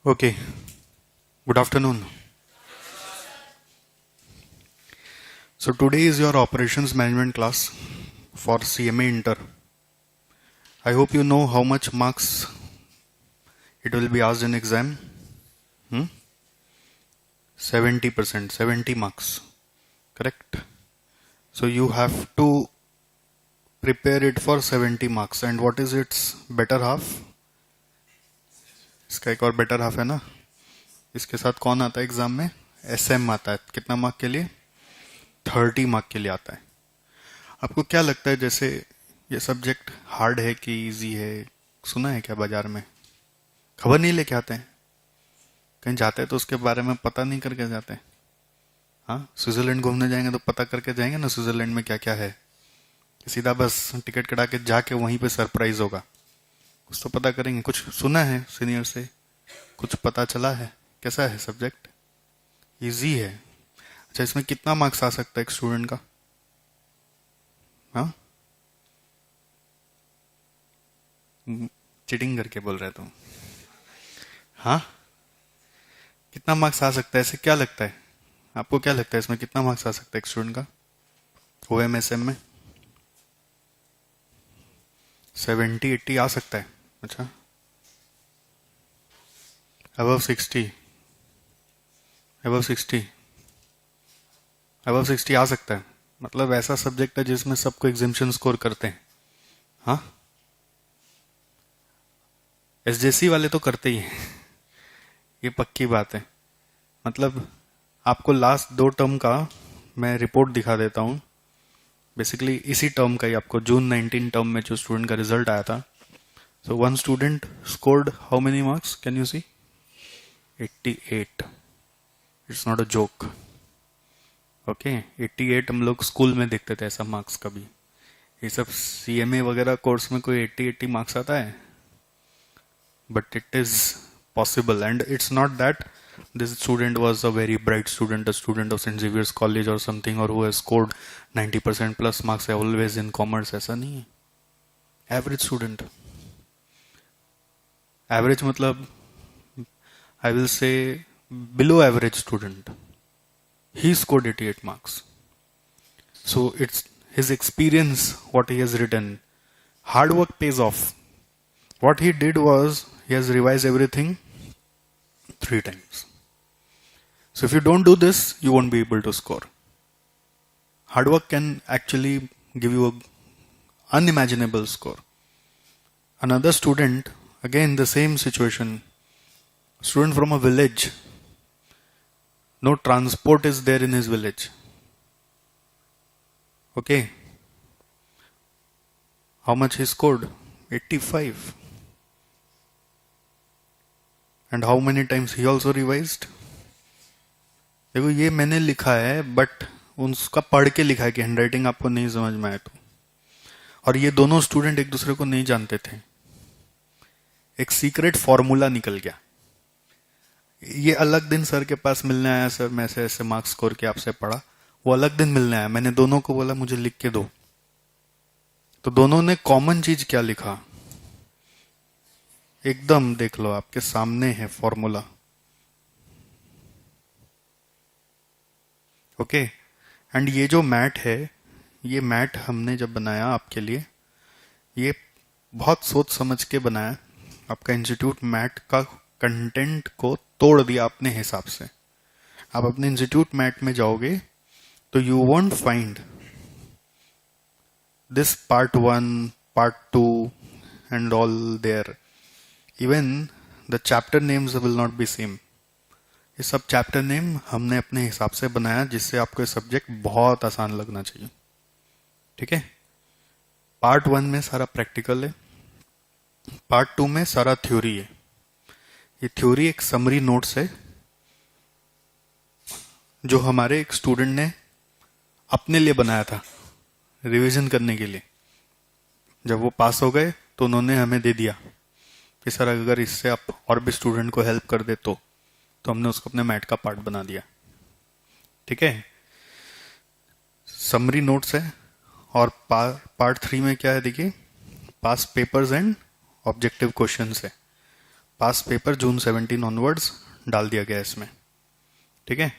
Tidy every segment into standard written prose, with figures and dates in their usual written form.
Okay, good afternoon. So today is your operations management class for CMA Inter. I hope you know how much marks it will be asked in exam. 70%, 70 marks. Correct? So you have to prepare it for 70 marks. And what is its better half? इसका एक और better half है ना. इसके साथ कौन आता है एग्जाम में? SM आता है. कितना मार्क के लिए? 30 मार्क के लिए आता है. आपको क्या लगता है, जैसे ये सब्जेक्ट हार्ड है कि इजी है? सुना है क्या बाजार में? खबर नहीं लेके आते हैं. कहीं जाते हैं तो उसके बारे में पता नहीं करके जाते हैं. हाँ, स्विट्जरलैंड घूमने जाएंगे तो पता करके जाएंगे ना स्विट्जरलैंड में क्या क्या है. सीधा बस टिकट कटा के जाके वहीं पे सरप्राइज होगा. कुछ तो पता करेंगे. कुछ सुना है सीनियर से, कुछ पता चला है. कैसा है सब्जेक्ट? इजी है. अच्छा, इसमें कितना मार्क्स आ सकता है एक स्टूडेंट का? हाँ, चीटिंग करके बोल रहे तुम. हाँ, कितना मार्क्स आ सकता है? ऐसे क्या लगता है आपको? क्या लगता है इसमें कितना मार्क्स आ सकता है एक स्टूडेंट का OMSM में? 70-80 आ सकता है. अच्छा, अबव 60, अबव 60, अबव 60 आ सकता है. मतलब ऐसा सब्जेक्ट है जिसमें सबको एग्जामिशन स्कोर करते हैं. हाँ, SJC वाले तो करते ही हैं. ये पक्की बात है. मतलब आपको लास्ट 2 टर्म का मैं रिपोर्ट दिखा देता हूँ. बेसिकली इसी टर्म का ही आपको जून 19 टर्म में जो स्टूडेंट का रिजल्ट आया था. So one student scored how many marks? Can you see? 88. It's not a joke. Okay, 88 हम लोग स्कूल में देखते थे ऐसा मार्क्स. कभी ये सब CMA वगैरह कोर्स में कोई 80 मार्क्स आता है? But it is possible, and it's not that this student was a very bright student, a student of St. Xavier's College or something, or who has scored 90% plus marks always in commerce. ऐसा नहीं है. Average student. Average मतलब I will say below average student. He scored 88 marks. So it's his experience, what he has written. Hard work pays off. What he did was he has revised everything 3 times. So if you don't do this, you won't be able to score. Hard work can actually give you an unimaginable score. Another student, again the same situation, student from a village. No transport is there in his village. Okay. How much he scored? 85. And how many times he also revised? देखो, ये मैंने लिखा है, but उसका पढ़ के लिखा है कि हैंडराइटिंग आपको नहीं समझ में आए तो. और ये दोनों स्टूडेंट एक दूसरे को नहीं जानते थे. एक सीक्रेट फॉर्मूला निकल गया. ये अलग दिन सर के पास मिलने आया, सर मैं ऐसे ऐसे मार्क्स स्कोर के आपसे पढ़ा. वो अलग दिन मिलने आया. मैंने दोनों को बोला मुझे लिख के दो. तो दोनों ने कॉमन चीज क्या लिखा? एकदम देख लो, आपके सामने है फॉर्मूला. ओके. एंड ये जो मैट है, ये मैट हमने जब बनाया आपके लिए, ये बहुत सोच समझ के बनाया. आपका इंस्टीट्यूट मैट का कंटेंट को तोड़ दिया अपने हिसाब से. आप अपने इंस्टीट्यूट मैट में जाओगे तो you won't find this part 1, part 2 and all there. Even the chapter names will not be same. ये सब चैप्टर नेम हमने अपने हिसाब से बनाया, जिससे आपको ये सब्जेक्ट बहुत आसान लगना चाहिए. ठीक है. पार्ट 1 में सारा प्रैक्टिकल है, पार्ट 2 में सारा थ्योरी है. ये थ्योरी एक समरी नोट्स है जो हमारे एक स्टूडेंट ने अपने लिए बनाया था रिवीजन करने के लिए. जब वो पास हो गए तो उन्होंने हमें दे दिया कि सर अगर इससे आप और भी स्टूडेंट को हेल्प कर दे तो हमने उसको अपने मैट का पार्ट बना दिया. ठीक है. समरी नोट्स है. और पार्ट 3 में क्या है देखिए, पास पेपर्स एंड ऑब्जेक्टिव क्वेश्चंस है. पास पेपर जून 17 ऑनवर्ड्स डाल दिया गया इसमें। ठीक है,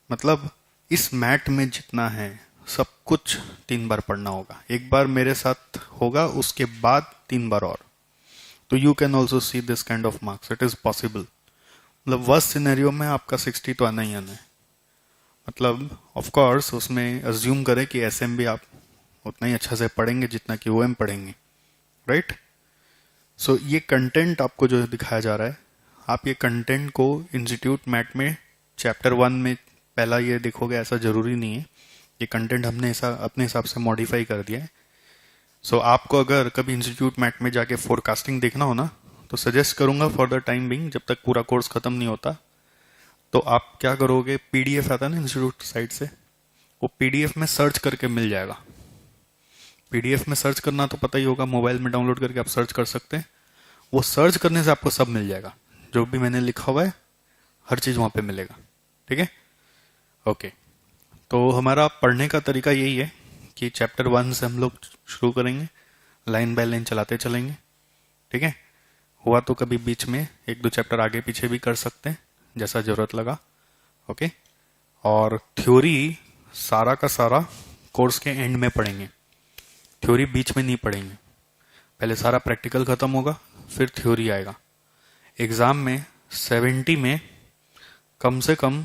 मतलब इस मैट में जितना है सब कुछ 3 बार पढ़ना होगा। एक बार मेरे साथ होगा, उसके बाद 3 बार और। तो you can also see this kind of marks, it is possible. मतलब वर्स्ट सिनेरियो में आपका 60 तो आना ही आना है। मतलब ऑफ कोर्स उसमें अज्यूम करें कि एसएम भी आप उतना ही अच्छा से पढ़ेंगे जितना कि ओएम पढ़ेंगे, राइट। सो ये कंटेंट आपको जो दिखाया जा रहा है, आप ये कंटेंट को इंस्टीट्यूट मैट में चैप्टर 1 में पहला ये देखोगे, ऐसा जरूरी नहीं है। ये कंटेंट हमने ऐसा अपने हिसाब से मॉडिफाई कर दिया है। सो आपको अगर कभी इंस्टीट्यूट मैट में जाके फोरकास्टिंग देखना हो ना, तो सजेस्ट करूंगा फॉर द टाइम बिंग, जब तक पूरा कोर्स खत्म नहीं होता, तो आप क्या करोगे, पीडीएफ आता है ना इंस्टीट्यूट साइट से, वो पीडीएफ में सर्च करके मिल जाएगा। पीडीएफ में सर्च करना तो पता ही होगा, मोबाइल में डाउनलोड करके आप सर्च कर सकते हैं। वो सर्च करने से आपको सब मिल जाएगा, जो भी मैंने लिखा हुआ है हर चीज वहां पे मिलेगा। ठीक है, ओके। तो हमारा पढ़ने का तरीका यही है कि चैप्टर 1 से हम लोग शुरू करेंगे, लाइन बाय लाइन चलाते चलेंगे। ठीक है, हुआ तो कभी बीच में 1-2 चैप्टर आगे पीछे भी कर सकते हैं, जैसा जरूरत लगा। ओके, और थ्योरी सारा का सारा कोर्स के एंड में पढ़ेंगे, थ्योरी बीच में नहीं पढ़ेंगे। पहले सारा प्रैक्टिकल खत्म होगा, फिर थ्योरी आएगा। एग्जाम में 70 में कम से कम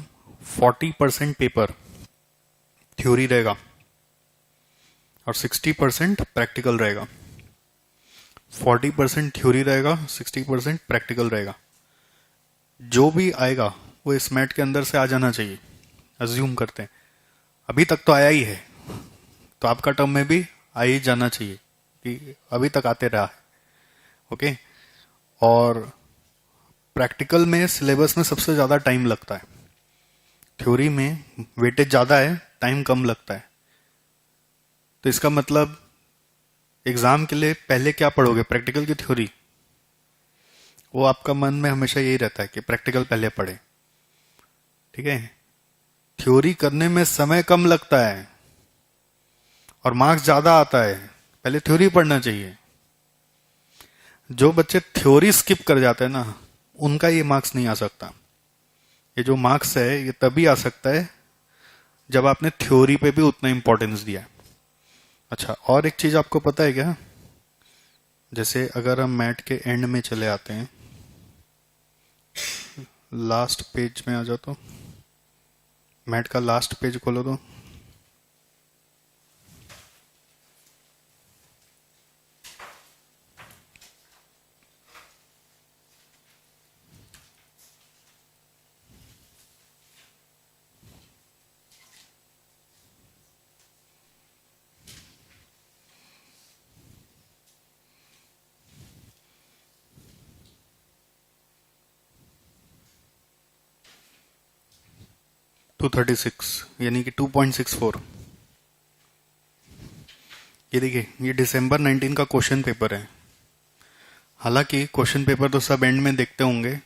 40% पेपर थ्योरी रहेगा और 60% प्रैक्टिकल रहेगा। 40% थ्योरी रहेगा, 60% प्रैक्टिकल रहेगा। जो भी आएगा वो इस मैट के अंदर से आ जाना चाहिए, अज्यूम करते हैं। अभी तक तो आया ही है, तो आपका टर्म में भी आ ही जाना चाहिए कि अभी तक आते रहा है। ओके, और प्रैक्टिकल में सिलेबस में सबसे ज्यादा टाइम लगता है, थ्योरी में वेटेज ज्यादा है, टाइम कम लगता है। तो इसका मतलब एग्जाम के लिए पहले क्या पढ़ोगे, प्रैक्टिकल की थ्योरी? वो आपका मन में हमेशा यही रहता है कि प्रैक्टिकल पहले पढ़े। ठीक है, थ्योरी करने में समय कम लगता है और मार्क्स ज्यादा आता है, पहले थ्योरी पढ़ना चाहिए। जो बच्चे थ्योरी स्किप कर जाते हैं ना, उनका ये मार्क्स नहीं आ सकता। ये जो मार्क्स है ये तभी आ सकता है जब आपने थ्योरी पे भी उतना इंपॉर्टेंस दिया है। अच्छा, और एक चीज आपको पता है क्या, जैसे अगर हम मैट के एंड में चले आते हैं, लास्ट पेज में आ जाओ, तो मैट का लास्ट पेज खोलो तो टू 36 यानी कि 2.64। ये देखिए, ये दिसंबर 19 का क्वेश्चन पेपर है। हालांकि क्वेश्चन पेपर तो सब एंड में देखते होंगे,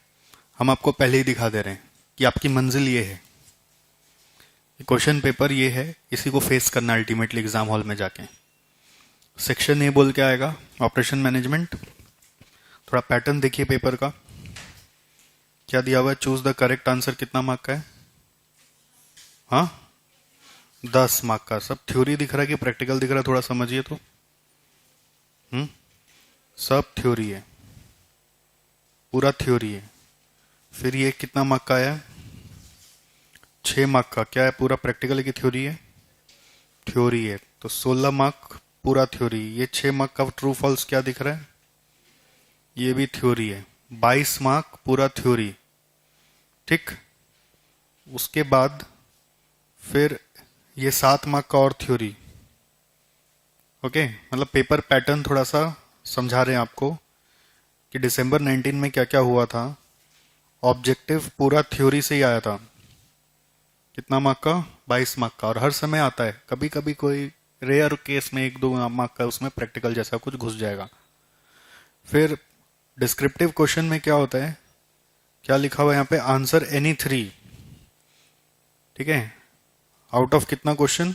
हम आपको पहले ही दिखा दे रहे हैं कि आपकी मंजिल ये है, क्वेश्चन पेपर ये है, इसी को फेस करना अल्टीमेटली एग्जाम हॉल में जाके। सेक्शन ए बोल के आएगा, ऑपरेशन मैनेजमेंट। थोड़ा पैटर्न देखिए पेपर का, क्या दिया हुआ है, चूज द करेक्ट आंसर। कितना मार्क का है? हाँ, 10 मार्क का। सब थ्योरी दिख रहा है कि प्रैक्टिकल दिख रहा है, थोड़ा समझिए तो। सब थ्योरी है, पूरा थ्योरी है। फिर ये कितना मार्क का आया? 6 मार्क का। क्या है, पूरा प्रैक्टिकल है कि थ्योरी है? थ्योरी है, तो 16 मार्क पूरा थ्योरी। ये 6 मार्क का ट्रू फॉल्स क्या दिख रहा है? ये भी थ्योरी है। 22 मार्क पूरा थ्योरी। ठीक, उसके बाद फिर ये 7 मार्क का और थ्योरी। ओके, मतलब पेपर पैटर्न थोड़ा सा समझा रहे हैं आपको कि दिसंबर 19 में क्या क्या हुआ था। ऑब्जेक्टिव पूरा थ्योरी से ही आया था। कितना मार्क का? 22 मार्क का। और हर समय आता है, कभी कभी कोई रेयर केस में 1-2 मार्क का उसमें प्रैक्टिकल जैसा कुछ घुस जाएगा। फिर डिस्क्रिप्टिव क्वेश्चन में क्या होता है, क्या लिखा हुआ है यहाँ पे, आंसर एनी 3। ठीक है, आउट ऑफ कितना क्वेश्चन?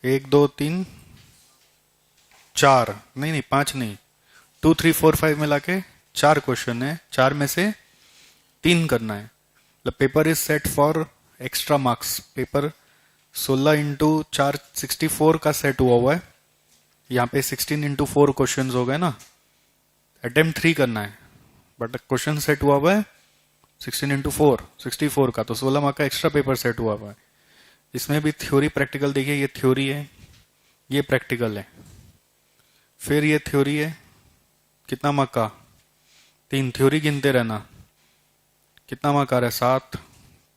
1 2 3 4, नहीं 5 नहीं, 2 3 4 5 मिला के 4 क्वेश्चन है, 4 में से 3 करना है। मतलब paper is set for extra marks. Paper 16 into 4 64 का सेट हुआ है। यहाँ पे 16 इंटू 4 क्वेश्चन हो गए ना। अटेम्प्ट 3 करना है, बट क्वेश्चन सेट हुआ है 16 इंटू 4 64 का, तो 16 मार्क का एक्स्ट्रा पेपर सेट हुआ है। इसमें भी थ्योरी प्रैक्टिकल देखिए, ये थ्योरी है, ये प्रैक्टिकल है। फिर ये थ्योरी है, कितना मार्क का? 3। थ्योरी गिनते रहना, कितना मार्क आ रहा है? 7,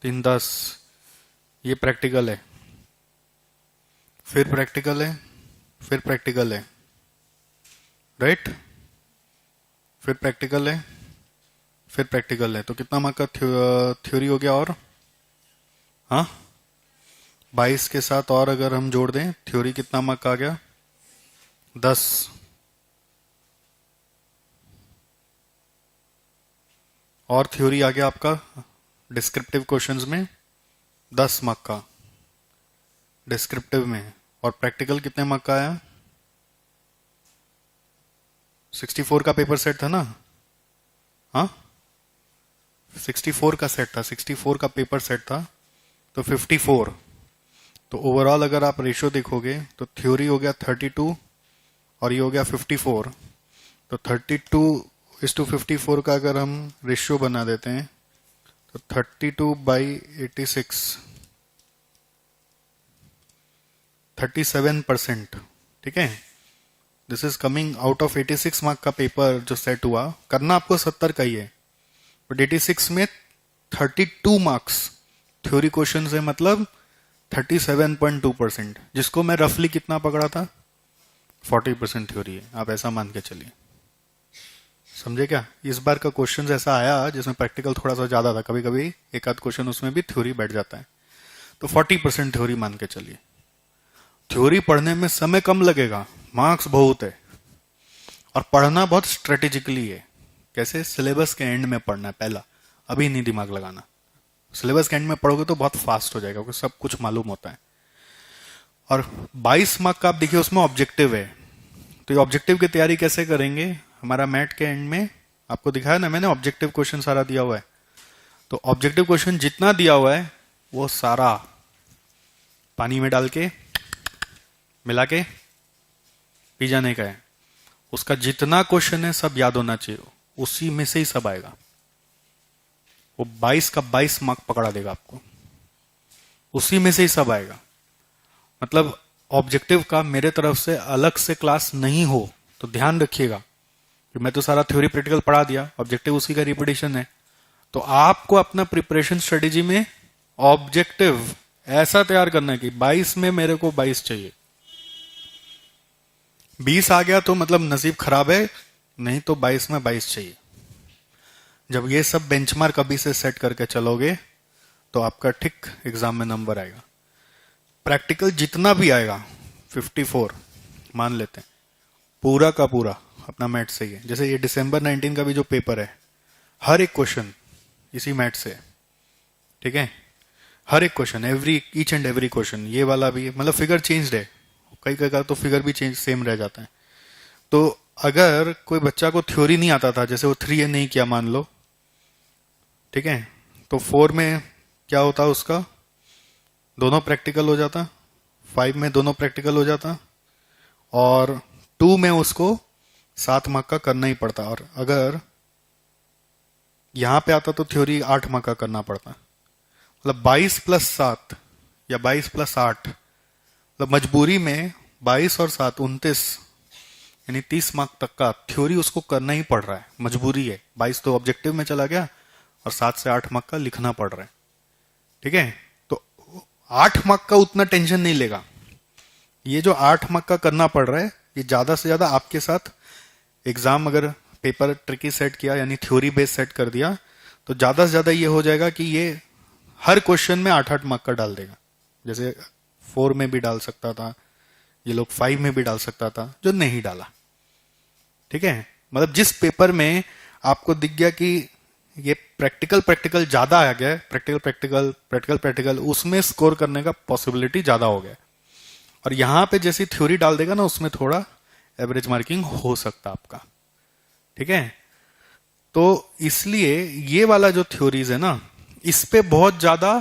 3 10। ये प्रैक्टिकल है, फिर प्रैक्टिकल है, फिर प्रैक्टिकल है, राइट? फिर प्रैक्टिकल है, फिर प्रैक्टिकल है। तो कितना मार्क का थ्योरी हो गया? और हाँ 22 के साथ और अगर हम जोड़ दें थ्योरी, कितना मार्क का आ गया? 10। और थ्योरी आ गया आपका डिस्क्रिप्टिव क्वेश्चंस में 10 मार्क का डिस्क्रिप्टिव में। और प्रैक्टिकल कितने मार्क का आया? 64 का पेपर सेट था ना? हाँ 64 का सेट था, 64 का पेपर सेट था, तो 54। तो ओवरऑल अगर आप रेशियो देखोगे तो थ्योरी हो गया 32 और ये हो गया 54। तो 32:54 का अगर हम रेशियो बना देते हैं तो 32/86 37%। ठीक है, this is coming out of 86 mark का पेपर जो सेट हुआ। करना आपको 70 का ही है, बट 86 में 32 मार्क्स थ्योरी क्वेश्चन है, मतलब 37.2%, जिसको मैं रफली कितना पकड़ा था? 40% थ्योरी है। आप ऐसा मान के चलिए, समझे क्या? इस बार का क्वेश्चन ऐसा आया जिसमें प्रैक्टिकल थोड़ा सा ज्यादा था, कभी कभी एक आध क्वेश्चन उसमें भी थ्योरी बैठ जाता है, तो 40% थ्योरी मान के चलिए। थ्योरी पढ़ने में समय कम लगेगा, मार्क्स बहुत है, और पढ़ना बहुत स्ट्रेटेजिकली है। कैसे? सिलेबस के एंड में पढ़ना है पहला, अभी नहीं दिमाग लगाना। सिलेबस के एंड में पढ़ोगे तो बहुत फास्ट हो जाएगा, क्योंकि सब कुछ मालूम होता है। और 22 मार्क का आप देखिए उसमें ऑब्जेक्टिव है, तो ये ऑब्जेक्टिव की तैयारी कैसे करेंगे? हमारा मैट के एंड में आपको दिखाया ना मैंने, ऑब्जेक्टिव क्वेश्चन सारा दिया हुआ है। तो ऑब्जेक्टिव क्वेश्चन जितना दिया हुआ है वो सारा पानी में डाल के मिला के पी जाने का है। उसका जितना क्वेश्चन है सब याद होना चाहिए, उसी में से ही सब आएगा। वो 22 का 22 मार्क पकड़ा देगा आपको, उसी में से ही सब आएगा। मतलब ऑब्जेक्टिव का मेरे तरफ से अलग से क्लास नहीं हो, तो ध्यान रखिएगा कि मैं तो सारा थ्योरी प्रैक्टिकल पढ़ा दिया, ऑब्जेक्टिव उसी का रिपीटिशन है। तो आपको अपना प्रिपरेशन स्ट्रेटेजी में ऑब्जेक्टिव ऐसा तैयार करना है कि 22 में मेरे को 22 चाहिए। 20 आ गया तो मतलब नसीब खराब है, नहीं तो 22 में 22 चाहिए। जब ये सब बेंचमार्क अभी से सेट करके चलोगे तो आपका ठीक एग्जाम में नंबर आएगा। प्रैक्टिकल जितना भी आएगा 54 मान लेते हैं, पूरा का पूरा अपना मैथ से ही है। जैसे ये दिसंबर 19 का भी जो पेपर है, हर एक क्वेश्चन इसी मैथ से है। ठीक है, हर एक question, each and every question. ये वाला भी मतलब फिगर चेंज्ड है, कई कई का तो फिगर भी चेंज सेम रह जाता है। तो अगर कोई बच्चा को थ्योरी नहीं आता था, जैसे वो 3A नहीं किया मान लो, ठीक है, तो 4 में क्या होता उसका? दोनों प्रैक्टिकल हो जाता, 5 में दोनों प्रैक्टिकल हो जाता, और 2 में उसको 7 मार्क का करना ही पड़ता। और अगर यहां पे आता तो थ्योरी 8 मार्क का करना पड़ता। मतलब 22 + 7 या 22 + 8, मतलब मजबूरी में 22 और 7 29, यानी 30 मार्क तक का थ्योरी उसको करना ही पड़ रहा है, मजबूरी है। 22 तो ऑब्जेक्टिव में चला गया और 7 से 8 मार्क का लिखना पड़ रहा है। ठीक है, तो 8 मार्क का उतना टेंशन नहीं लेगा। ये जो 8 मार्क का करना पड़ रहा है, ये ज्यादा से ज्यादा आपके साथ एग्जाम, अगर पेपर ट्रिकी सेट किया यानी थ्योरी बेस सेट कर दिया, तो ज्यादा से ज्यादा ये हो जाएगा कि ये हर क्वेश्चन में 8-8 मार्क का डाल देगा। जैसे 4 में भी डाल सकता था, ये लोग 5 में भी डाल सकता था, जो नहीं डाला। ठीक है, मतलब जिस पेपर में आपको दिख गया कि ये प्रैक्टिकल ज्यादा आ गया, प्रैक्टिकल उसमें स्कोर करने का पॉसिबिलिटी ज्यादा हो गया। और यहां पे जैसी थ्योरी डाल देगा ना, उसमें थोड़ा एवरेज मार्किंग हो सकता आपका। ठीक है, तो इसलिए ये वाला जो थ्योरीज है ना, इस पे बहुत ज्यादा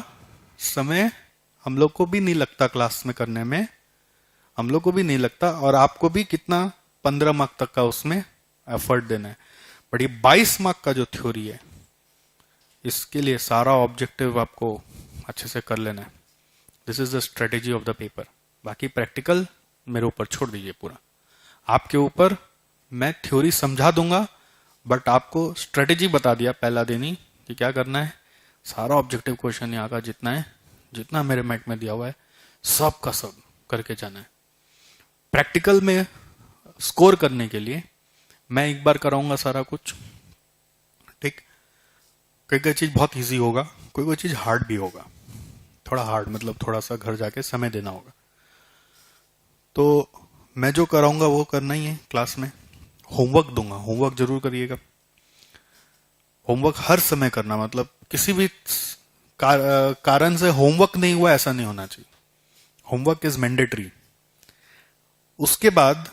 समय हम लोग को भी नहीं लगता क्लास में करने में, हम लोग को भी नहीं लगता, और आपको भी कितना 15 मार्क तक का उसमें एफर्ट देना है। बट ये 22 मार्क का जो थ्योरी है, इसके लिए सारा ऑब्जेक्टिव आपको अच्छे से कर लेना है। This is the strategy of the paper. बाकी प्रैक्टिकल मेरे ऊपर छोड़ दीजिए, पूरा आपके ऊपर। मैं थ्योरी समझा दूंगा, बट आपको स्ट्रेटेजी बता दिया पहला दिन ही कि क्या करना है। सारा ऑब्जेक्टिव क्वेश्चन यहाँ का जितना है, जितना मेरे मैट में दिया हुआ है, सब का सब करके जाना है। प्रैक्टिकल में स्कोर करने के लिए मैं एक बार कराऊंगा सारा कुछ, ठीक। कोई कोई चीज बहुत इजी होगा, कोई कोई चीज हार्ड भी होगा। थोड़ा हार्ड मतलब थोड़ा सा घर जाके समय देना होगा। तो मैं जो कराऊंगा वो करना ही है क्लास में। होमवर्क दूंगा, होमवर्क जरूर करिएगा। होमवर्क हर समय करना, मतलब किसी भी कारण से होमवर्क नहीं हुआ ऐसा नहीं होना चाहिए। Homework is mandatory. उसके बाद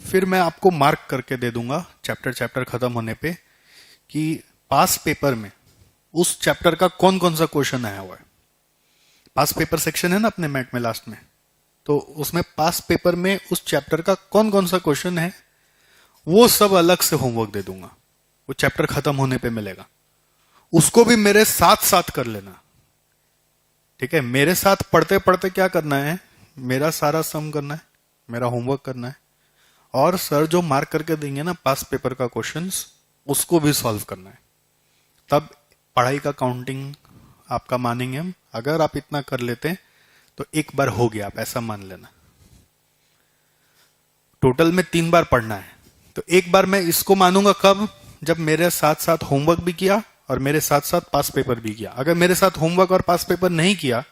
फिर मैं आपको मार्क करके दे दूंगा चैप्टर खत्म होने पे कि पास पेपर में उस चैप्टर का कौन कौन सा क्वेश्चन आया हुआ है। पास पेपर सेक्शन है ना अपने मैट में लास्ट में, तो उसमें पास पेपर में उस चैप्टर का कौन कौन सा क्वेश्चन है वो सब अलग से होमवर्क दे दूंगा। वो चैप्टर खत्म होने पे मिलेगा, उसको भी मेरे साथ साथ कर लेना, ठीक है। मेरे साथ पढ़ते पढ़ते क्या करना है, मेरा सारा सम करना है, मेरा होमवर्क करना है, और सर जो मार्क करके देंगे ना पास पेपर का क्वेश्चंस, उसको भी सॉल्व करना है। तब पढ़ाई का काउंटिंग आपका मानेंगे हम। अगर आप इतना कर लेते तो एक बार हो गया, आप ऐसा मान लेना। टोटल में 3 बार पढ़ना है, तो एक बार मैं इसको मानूंगा कब, जब मेरे साथ साथ होमवर्क भी किया और मेरे साथ साथ पास पेपर भी किया। अगर मेरे साथ होमवर्क और पास पेपर नहीं किया,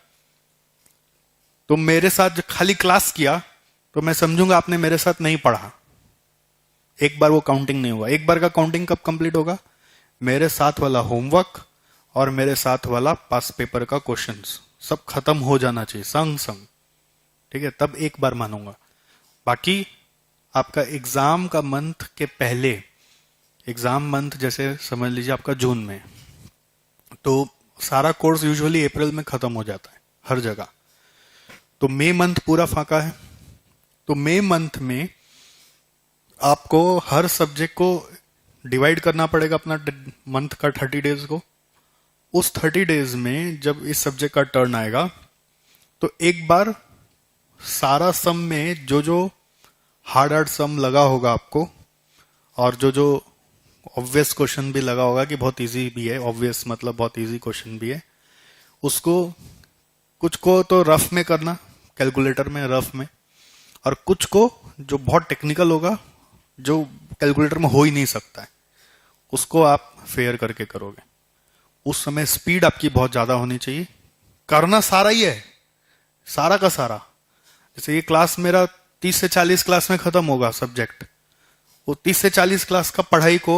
तो मेरे साथ खाली क्लास किया, तो मैं समझूंगा आपने मेरे साथ नहीं पढ़ा। एक बार वो काउंटिंग नहीं हुआ। एक बार का काउंटिंग कब कंप्लीट होगा, मेरे साथ वाला होमवर्क और मेरे साथ वाला पास पेपर का क्वेश्चंस सब खत्म हो जाना चाहिए संग संग, ठीक है, तब एक बार मानूंगा। बाकी आपका एग्जाम का मंथ के पहले, एग्जाम मंथ जैसे समझ लीजिए आपका जून में, तो सारा कोर्स यूजुअली अप्रैल में खत्म हो जाता है हर जगह। तो मई मंथ पूरा फाका है। तो मई मंथ में आपको हर सब्जेक्ट को डिवाइड करना पड़ेगा अपना मंथ का 30 डेज को। उस 30 डेज में जब इस सब्जेक्ट का टर्न आएगा, तो एक बार सारा सम में जो जो हार्ड सम लगा होगा आपको, और जो जो ऑब्वियस क्वेश्चन भी लगा होगा कि बहुत इजी भी है, ऑब्वियस मतलब बहुत इजी क्वेश्चन भी है, उसको कुछ को तो रफ में करना, कैलकुलेटर में रफ में, और कुछ को जो बहुत टेक्निकल होगा, जो कैलकुलेटर में हो ही नहीं सकता है, उसको आप फेयर करके करोगे। उस समय स्पीड आपकी बहुत ज्यादा होनी चाहिए। करना सारा ही है, सारा का सारा। जैसे ये क्लास मेरा 30 से 40 क्लास में खत्म होगा सब्जेक्ट, वो 30 से 40 क्लास का पढ़ाई को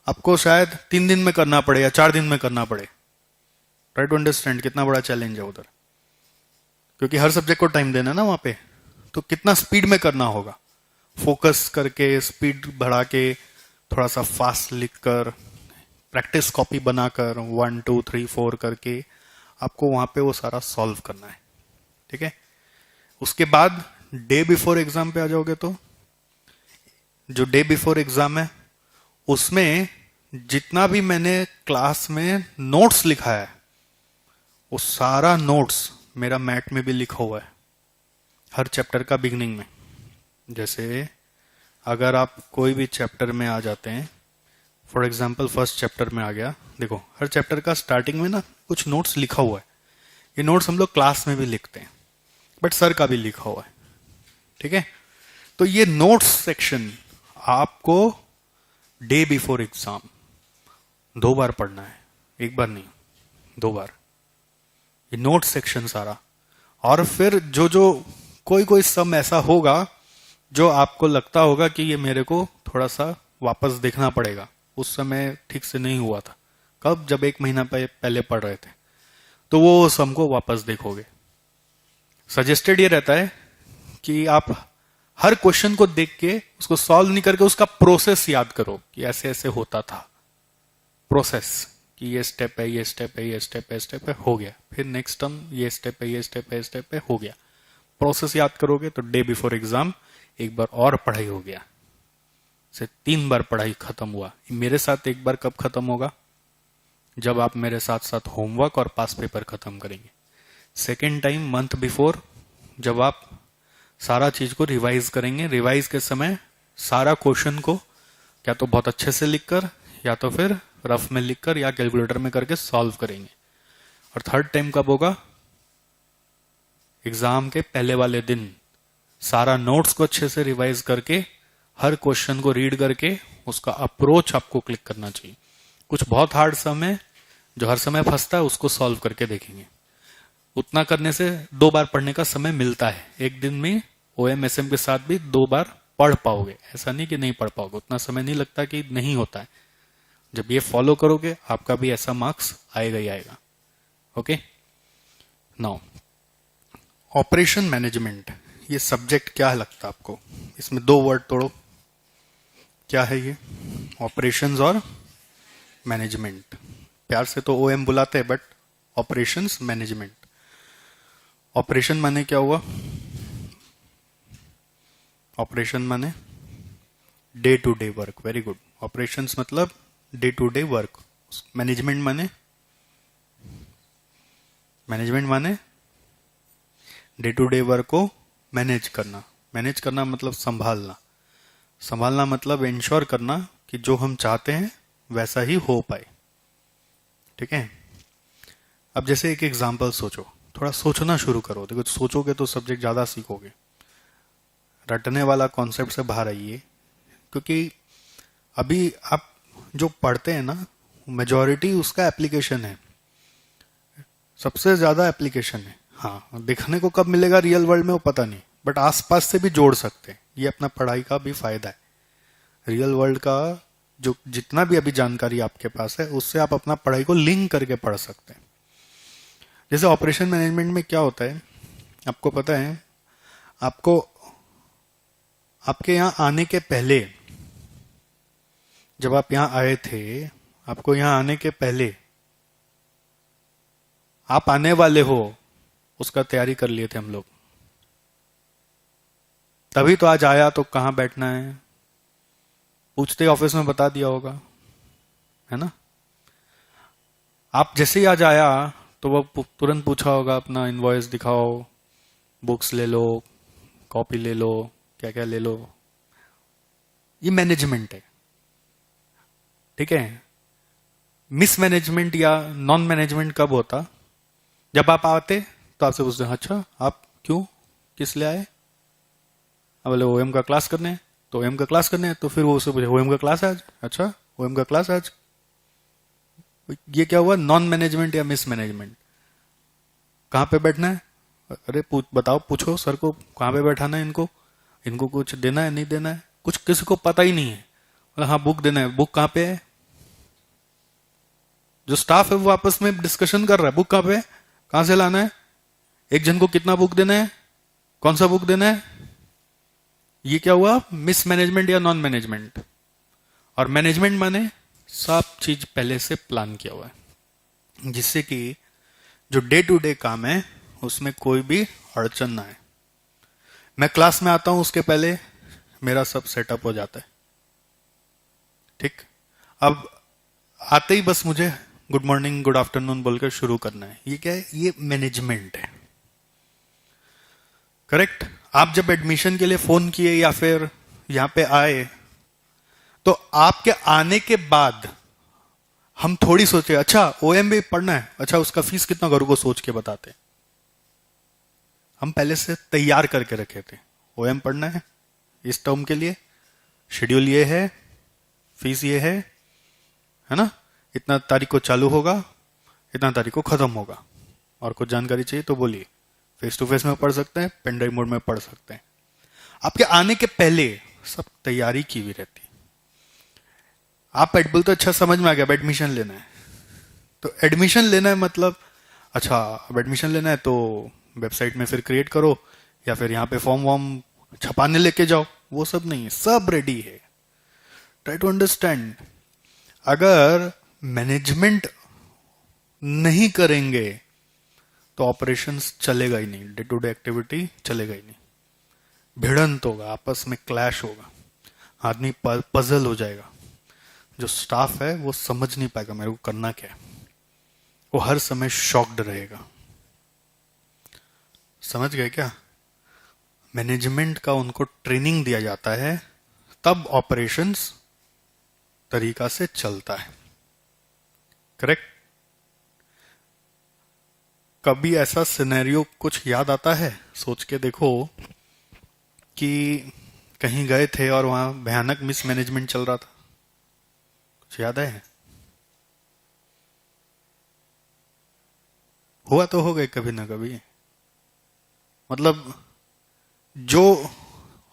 आपको शायद 3 दिन में करना पड़े या 4 दिन में करना पड़े। ट्राई टू अंडरस्टैंड कितना बड़ा चैलेंज है उधर, क्योंकि हर सब्जेक्ट को टाइम देना ना वहां पे, तो कितना स्पीड में करना होगा, फोकस करके, स्पीड बढ़ा के, थोड़ा सा फास्ट लिखकर, प्रैक्टिस कॉपी बनाकर 1 2 3 4 करके आपको वहां पे वो सारा सॉल्व करना है, ठीक है। उसके बाद डे बिफोर एग्जाम पे आ जाओगे, तो जो डे बिफोर एग्जाम है उसमें जितना भी मैंने क्लास में नोट्स लिखा है, वो सारा नोट्स मेरा मैट में भी लिखा हुआ है हर चैप्टर का बिगनिंग में। जैसे अगर आप कोई भी चैप्टर में आ जाते हैं, फॉर एग्जाम्पल फर्स्ट चैप्टर में आ गया, देखो हर चैप्टर का स्टार्टिंग में ना कुछ नोट्स लिखा हुआ है। ये नोट्स हम लोग क्लास में भी लिखते हैं, बट सर का भी लिखा हुआ है, ठीक है। तो ये नोट्स सेक्शन आपको डे बिफोर एग्जाम 2 बार पढ़ना है, एक बार नहीं 2 बार, ये नोट्स सेक्शन सारा। और फिर जो जो कोई कोई सम ऐसा होगा जो आपको लगता होगा कि ये मेरे को थोड़ा सा वापस देखना पड़ेगा, उस समय ठीक से नहीं हुआ था, कब, जब 1 महीना पहले पढ़ रहे थे, तो वो सम को वापस देखोगे। सजेस्टेड ये रहता है कि आप हर क्वेश्चन को देख के उसको सॉल्व नहीं करके उसका प्रोसेस याद करो कि ऐसे ऐसे होता था, प्रोसेस कि ये स्टेप है, ये स्टेप है, ये स्टेप है, स्टेप है, हो गया। फिर नेक्स्ट टर्म ये स्टेप है, ये स्टेप है, स्टेप है, हो गया। प्रोसेस याद करोगे तो डे बिफोर एग्जाम एक बार और पढ़ाई हो गया, से 3 बार पढ़ाई खत्म हुआ। मेरे साथ एक बार कब खत्म होगा? जब आप मेरे साथ साथ होमवर्क और पास पेपर खत्म करेंगे। सेकेंड टाइम मंथ बिफोर, जब आप सारा चीज को रिवाइज करेंगे। रिवाइज के समय सारा क्वेश्चन को क्या तो बहुत अच्छे से लिखकर या तो फिर रफ में लिखकर या कैलकुलेटर में करके सॉल्व करेंगे। और थर्ड टाइम कब होगा? एग्जाम के पहले वाले दिन सारा नोट्स को अच्छे से रिवाइज करके हर क्वेश्चन को रीड करके उसका अप्रोच आपको क्लिक करना चाहिए। कुछ बहुत हार्ड सम है जो हर समय फंसता है, उसको सॉल्व करके देखेंगे। उतना करने से 2 बार पढ़ने का समय मिलता है। एक दिन में OM/SM के साथ भी 2 बार पढ़ पाओगे, ऐसा नहीं कि नहीं पढ़ पाओगे। उतना समय नहीं लगता कि नहीं होता है। जब ये फॉलो करोगे आपका भी ऐसा मार्क्स आएगा ही आएगा। ओके, नाउ ऑपरेशन मैनेजमेंट, ये सब्जेक्ट क्या लगता है आपको? इसमें 2 वर्ड तोड़ो, क्या है ये? ऑपरेशंस और मैनेजमेंट। प्यार से तो OM बुलाते हैं, बट ऑपरेशंस मैनेजमेंट। ऑपरेशन माने क्या हुआ? ऑपरेशन माने day to day work. Very good. Operations मतलब day to day work. Management माने डे टू डे वर्क को मैनेज करना। मैनेज करना मतलब संभालना। संभालना मतलब इंश्योर करना कि जो हम चाहते हैं वैसा ही हो पाए। ठीक है। अब जैसे एक एग्जाम्पल सोचो, थोड़ा सोचना शुरू करो। देखो, सोचोगे तो सब्जेक्ट ज्यादा सीखोगे। रटने वाला कॉन्सेप्ट से बाहर आइए, क्योंकि अभी आप जो पढ़ते हैं ना, मेजॉरिटी उसका एप्लीकेशन है, सबसे ज्यादा एप्लीकेशन है। हाँ, देखने को कब मिलेगा रियल वर्ल्ड में वो पता नहीं, बट आसपास से भी जोड़ सकते हैं। ये अपना पढ़ाई का भी फायदा है। रियल वर्ल्ड का जो जितना भी अभी जानकारी आपके पास है, उससे आप अपना पढ़ाई को लिंक करके पढ़ सकते हैं। जैसे ऑपरेशन मैनेजमेंट में क्या होता है, आपको पता है? आपको आपके यहां आने के पहले, जब आप यहां आए थे, आपको यहां आने के पहले आप आने वाले हो उसका तैयारी कर लिए थे हम लोग। तभी तो आज आया तो कहां बैठना है पूछते ऑफिस में बता दिया होगा, है ना? आप जैसे ही आज आया तो वो तुरंत पूछा होगा अपना इनवॉइस दिखाओ, बुक्स ले लो, कॉपी ले लो, क्या क्या ले लो। ये मैनेजमेंट है। ठीक है। मिसमैनेजमेंट या नॉन मैनेजमेंट कब होता? जब आप आते तो आपसे पूछते हैं, अच्छा आप क्यों, किस लिए आए? अब बोले OM का क्लास करने हैं, तो OM का क्लास करने हैं, तो फिर वो उससे पूछे OM का क्लास है आज? अच्छा, OM का क्लास आज। ये क्या हुआ? नॉन मैनेजमेंट या मिसमैनेजमेंट। कहां पे बैठना है? अरे बताओ, पूछो सर को कहां पे बैठाना है इनको, इनको कुछ देना है नहीं देना है, कुछ किसी को पता ही नहीं है। हाँ, बुक देना है, बुक कहां पे है? जो स्टाफ है वो आपस में डिस्कशन कर रहा है, बुक कहां पे है, कहां से लाना है, एक जन को कितना बुक देना है, कौन सा बुक देना है। ये क्या हुआ? मिसमैनेजमेंट या नॉन मैनेजमेंट। और मैनेजमेंट माने सब चीज पहले से प्लान किया हुआ है, जिससे कि जो डे टू डे काम है उसमें कोई भी अड़चन ना आए। मैं क्लास में आता हूं उसके पहले मेरा सब सेटअप हो जाता है। ठीक। अब आते ही बस मुझे गुड मॉर्निंग गुड आफ्टरनून बोलकर शुरू करना है। ये क्या है? ये मैनेजमेंट है। करेक्ट। आप जब एडमिशन के लिए फोन किए या फिर यहां पे आए, तो आपके आने के बाद हम थोड़ी सोचे अच्छा OM भी पढ़ना है, अच्छा उसका फीस कितना करूंगा, सोच के बताते। हम पहले से तैयार करके रखे थे, OM पढ़ना है इस टर्म के लिए, शेड्यूल ये है, फीस ये है ना, इतना तारीख को चालू होगा, इतना तारीख को खत्म होगा। और कुछ जानकारी चाहिए तो बोलिए, फेस टू फेस में पढ़ सकते हैं, पेन ड्राइव मोड में पढ़ सकते हैं। आपके आने के पहले सब तैयारी की हुई रहती है। आप एडबुल तो अच्छा समझ में आ गया, अब एडमिशन लेना है। तो एडमिशन लेना है मतलब अच्छा अब एडमिशन लेना है तो वेबसाइट में फिर क्रिएट करो या फिर यहाँ पे फॉर्म वॉर्म छपाने लेके जाओ, वो सब नहीं है, सब रेडी है। Try to understand. अगर मैनेजमेंट नहीं करेंगे तो ऑपरेशंस चलेगा ही नहीं, डे टू डे एक्टिविटी चलेगा ही नहीं। भिड़ंत होगा, आपस में क्लैश होगा, आदमी पजल हो जाएगा। जो स्टाफ है वो समझ नहीं पाएगा मेरे को करना क्या है, वो हर समय शॉक्ड रहेगा। समझ गए क्या? मैनेजमेंट का उनको ट्रेनिंग दिया जाता है, तब ऑपरेशंस तरीका से चलता है। करेक्ट? कभी ऐसा सिनेरियो कुछ याद आता है? सोच के देखो कि कहीं गए थे और वहां भयानक मिसमैनेजमेंट चल रहा था। कुछ याद है? हुआ तो हो गए कभी ना कभी। मतलब जो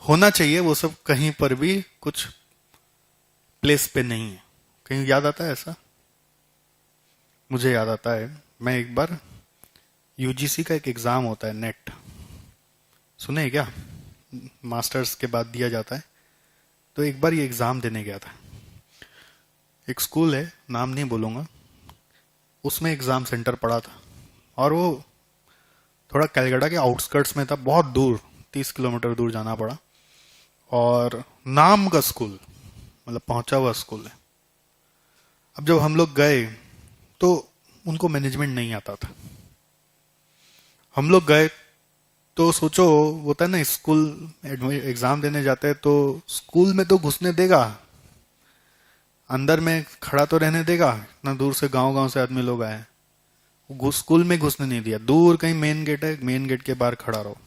होना चाहिए वो सब कहीं पर भी कुछ प्लेस पे नहीं है। कहीं याद आता है ऐसा? मुझे याद आता है, मैं एक बार यूजीसी का एक एग्जाम होता है, नेट, सुने हैं क्या? मास्टर्स के बाद दिया जाता है। तो एक बार ये एग्जाम देने गया था। एक स्कूल है, नाम नहीं बोलूंगा, उसमें एग्जाम सेंटर पड़ा था और वो थोड़ा कलकत्ता के आउटस्कर्ट्स में था, बहुत दूर, 30 किलोमीटर दूर जाना पड़ा। और नाम का स्कूल, मतलब पहुंचा हुआ स्कूल है। अब जब हम लोग गए तो उनको मैनेजमेंट नहीं आता था। हम लोग गए तो सोचो, होता है ना स्कूल एग्जाम देने जाते हैं तो स्कूल में तो घुसने देगा, अंदर में खड़ा तो रहने देगा, इतना दूर से गांव से आदमी लोग आए, स्कूल में घुसने नहीं दिया। दूर कहीं मेन गेट है, मेन गेट के बाहर खड़ा रहो।